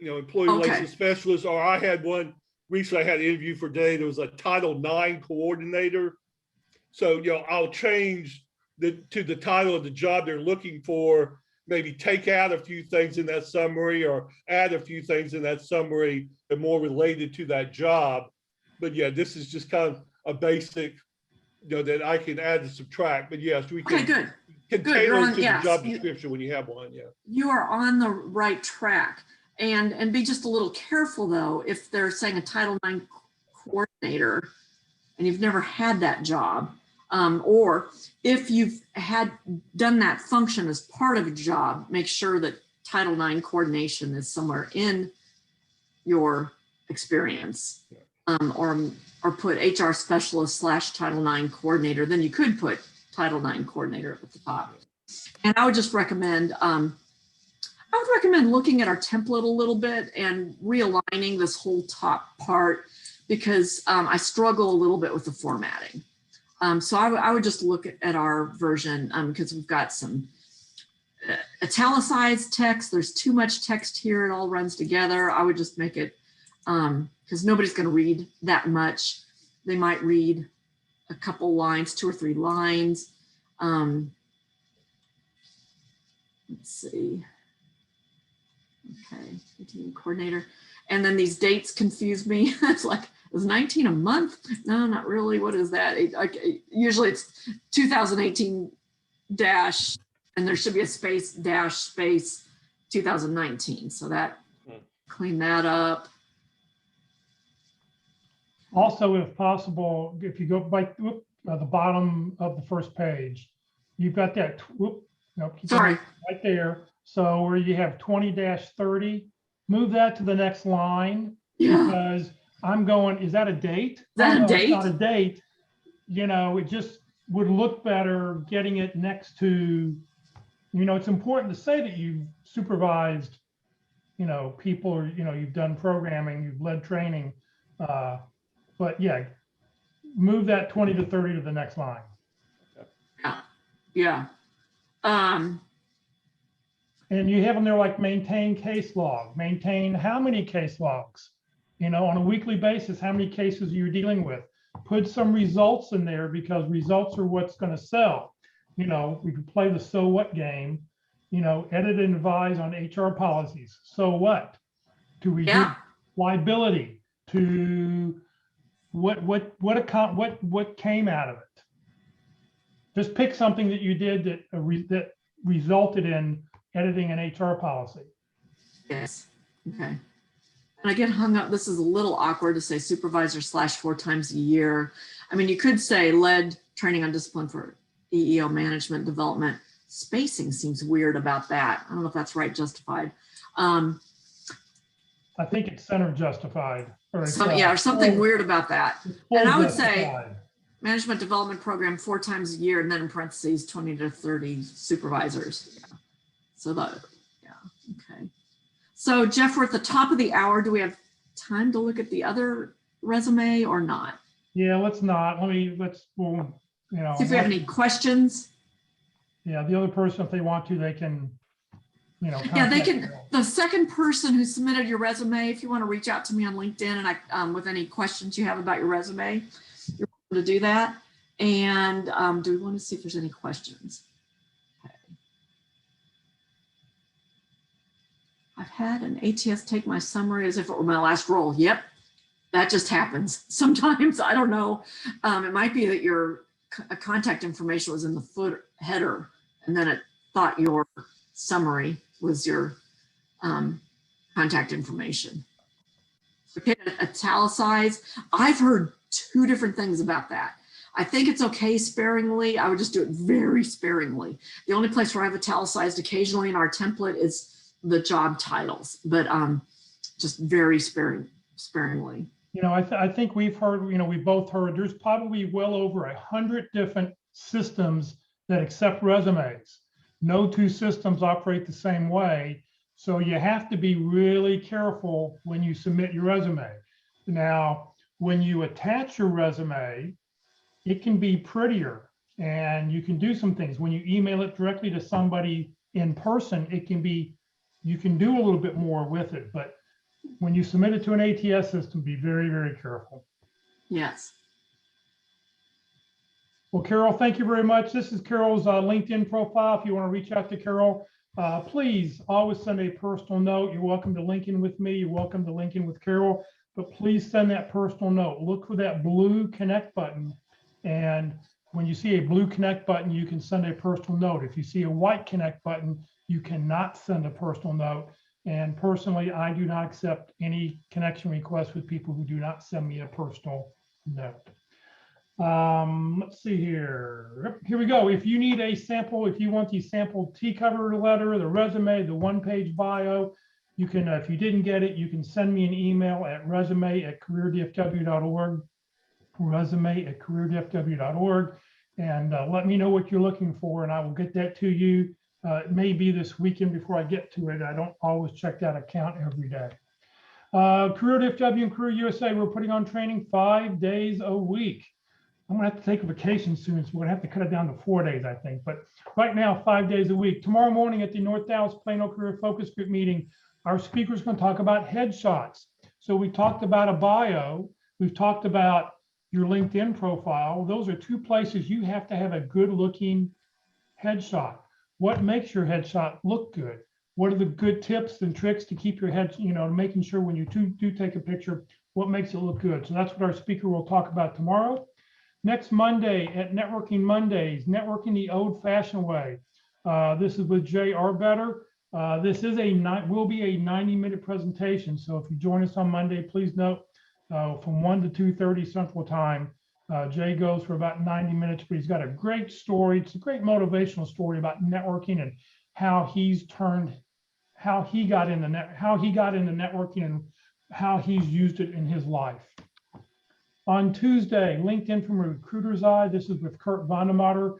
you know, employee relations specialist, or I had one recently, I had an interview for today. There was a Title IX coordinator. So, you know, I'll change to the title of the job they're looking for, maybe take out a few things in that summary or add a few things in that summary that are more related to that job. But yeah, this is just kind of a basic, you know, that I can add and subtract. But yes, we can, can tailor it to the job description when you have one. Yeah, you are on the right track. And be just a little careful though, if they're saying a Title IX coordinator and you've never had that job, or if you've done that function as part of a job, make sure that Title IX coordination is somewhere in your experience, or put HR specialist / Title IX coordinator. Then you could put Title IX coordinator at the top. And I would just recommend, looking at our template a little bit and realigning this whole top part, because I struggle a little bit with the formatting. So I would just look at our version, because we've got some italicized text. There's too much text here. It all runs together. I would just make it, because nobody's going to read that much. They might read a couple lines, 2 or 3 lines. Let's see. Okay, coordinator. And then these dates confuse me. It's like, is 19 a month? No, not really. What is that? Usually it's 2018 dash, and there should be a space dash space 2019. So that, clean that up. Also, if possible, if you go by the bottom of the first page, you've got that, Sorry, right there. So where you have 20-30, move that to the next line. Yeah. Because I'm going, is that a date? Is that a date? It's not a date. You know, it just would look better getting it next to, you know, it's important to say that you've supervised, you know, people, or, you know, you've done programming, you've led training. But yeah, move that 20 to 30 to the next line. Yeah. And you have them there like maintain case log, maintain how many case logs, you know, on a weekly basis, how many cases you're dealing with. Put some results in there, because results are what's going to sell. You know, we could play the so what game, you know, edit and advise on HR policies. So what? To reduce liability, to what came out of it. Just pick something that you did that resulted in editing an HR policy. Yes. Okay. And I get hung up. This is a little awkward to say supervisor / 4 times a year. I mean, you could say led training on discipline for EEO management development. Spacing seems weird about that. I don't know if that's right justified. I think it's center justified. Or something weird about that. And I would say management development program 4 times a year, and then in parentheses, 20 to 30 supervisors. So that, yeah, okay. So Jeff, we're at the top of the hour. Do we have time to look at the other resume or not? Yeah, let's not. We'll, you know. See if we have any questions. Yeah, the other person, if they want to, they can, you know. Yeah, they contact can. me. The second person who submitted your resume, if you want to reach out to me on LinkedIn and I, with any questions you have about your resume, you're welcome to do that. And do we want to see if there's any questions? Okay. I've had an ATS take my summary as if it were my last role. Yep, that just happens sometimes. I don't know. It might be that your contact information was in the footer header, and then it thought your summary was your contact information. Okay, italicize. I've heard 2 different things about that. I think it's okay sparingly. I would just do it very sparingly. The only place where I've italicized occasionally in our template is the job titles, but just very sparingly. You know, I think we've heard, you know, we both heard there's probably well over 100 different systems that accept resumes. No 2 systems operate the same way. So you have to be really careful when you submit your resume. Now, when you attach your resume, it can be prettier and you can do some things. When you email it directly to somebody in person, it can be, you can do a little bit more with it. But when you submit it to an ATS system, be very, very careful. Yes. Well, Carol, thank you very much. This is Carol's LinkedIn profile. If you want to reach out to Carol, please always send a personal note. You're welcome to link in with me. You're welcome to link in with Carol, but please send that personal note. Look for that blue connect button. And when you see a blue connect button, you can send a personal note. If you see a white connect button, you cannot send a personal note. And personally, I do not accept any connection requests with people who do not send me a personal note. Let's see here. Here we go. If you need a sample, if you want the sample T cover letter, the resume, the 1-page bio, you can, if you didn't get it, you can send me an email at resume@careerdfw.org, resume@careerdfw.org, and let me know what you're looking for, and I will get that to you. It may be this weekend before I get to it. I don't always check that account every day. Career DFW and Career USA, we're putting on training 5 days a week. I'm gonna have to take a vacation soon, so we're gonna have to cut it down to 4 days, I think. But right now, 5 days a week. Tomorrow morning at the North Dallas Plano Career Focus Group meeting, our speaker's gonna talk about headshots. So we talked about a bio. We've talked about your LinkedIn profile. Those are 2 places you have to have a good looking headshot. What makes your headshot look good? What are the good tips and tricks to keep your head, you know, making sure when you do take a picture, what makes it look good? So that's what our speaker will talk about tomorrow. Next Monday at Networking Mondays, networking the old-fashioned way. This is with Jay Arbetter. This is will be a 90-minute presentation. So if you join us on Monday, please note from 1 to 2:30 Central Time. Jay goes for about 90 minutes, but he's got a great story. It's a great motivational story about networking and how he got into networking and how he's used it in his life. On Tuesday, LinkedIn from a Recruiter's Eye. This is with Kurt Vondermatter.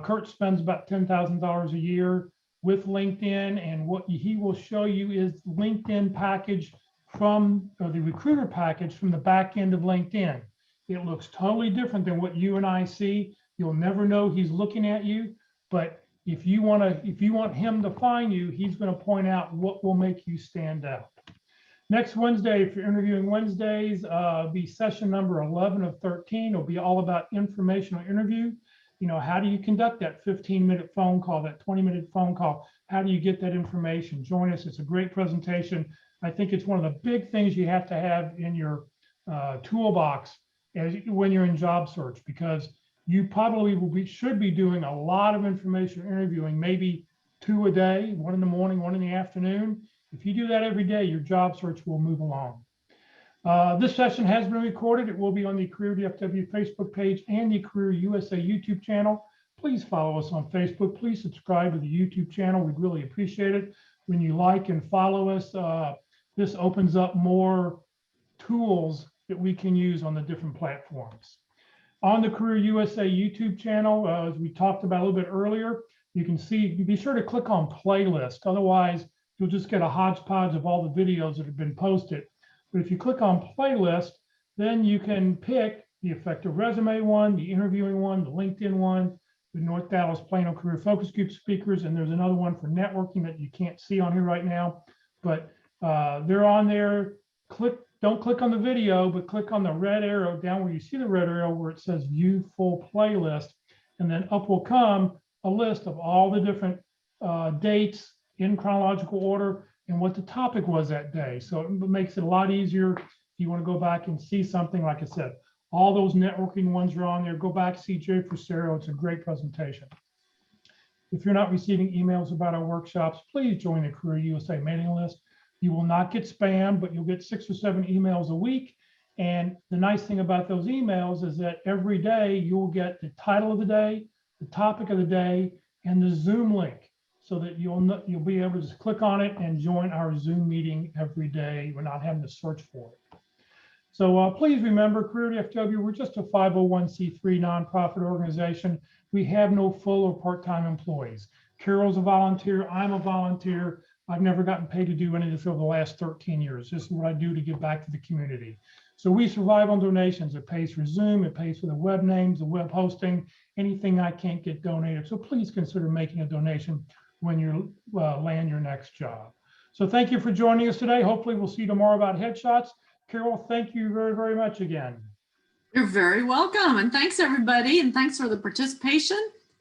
Kurt spends about $10,000 a year with LinkedIn, and what he will show you is LinkedIn package from, or the recruiter package from the back end of LinkedIn. It looks totally different than what you and I see. You'll never know he's looking at you, but if you want him to find you, he's going to point out what will make you stand out. Next Wednesday, if you're interviewing Wednesdays, be session number 11 of 13. It'll be all about informational interview. You know, how do you conduct that 15-minute phone call, that 20-minute phone call? How do you get that information? Join us. It's a great presentation. I think it's one of the big things you have to have in your toolbox when you're in job search, because you probably should be doing a lot of information interviewing, maybe 2 a day, 1 in the morning, 1 in the afternoon. If you do that every day, your job search will move along. This session has been recorded. It will be on the Career DFW Facebook page and the Career USA YouTube channel. Please follow us on Facebook. Please subscribe to the YouTube channel. We'd really appreciate it when you like and follow us. This opens up more tools that we can use on the different platforms. On the Career USA YouTube channel, as we talked about a little bit earlier, you can see, be sure to click on playlist. Otherwise, you'll just get a hodgepodge of all the videos that have been posted. But if you click on playlist, then you can pick the effective resume one, the interviewing one, the LinkedIn one, the North Dallas Plano Career Focus Group speakers, and there's another one for networking that you can't see on here right now, but they're on there. Don't click on the video, but click on the red arrow down where you see the red arrow where it says view full playlist, and then up will come a list of all the different dates in chronological order and what the topic was that day. So it makes it a lot easier if you want to go back and see something. Like I said, all those networking ones are on there. Go back, see Jay Frusero. It's a great presentation. If you're not receiving emails about our workshops, please join the Career USA mailing list. You will not get spam, but you'll get 6 or 7 emails a week. And the nice thing about those emails is that every day you'll get the title of the day, the topic of the day, and the Zoom link, so that you'll be able to just click on it and join our Zoom meeting every day. We're not having to search for it. So please remember, Career DFW, we're just a 501c3 nonprofit organization. We have no full or part-time employees. Carol's a volunteer, I'm a volunteer. I've never gotten paid to do any of this over the last 13 years. This is what I do to give back to the community. So we survive on donations. It pays for Zoom, it pays for the web names, the web hosting, anything I can't get donated. So please consider making a donation when you land your next job. So thank you for joining us today. Hopefully we'll see you tomorrow about headshots. Carol, thank you very, very much again. You're very welcome. And thanks everybody. And thanks for the participation.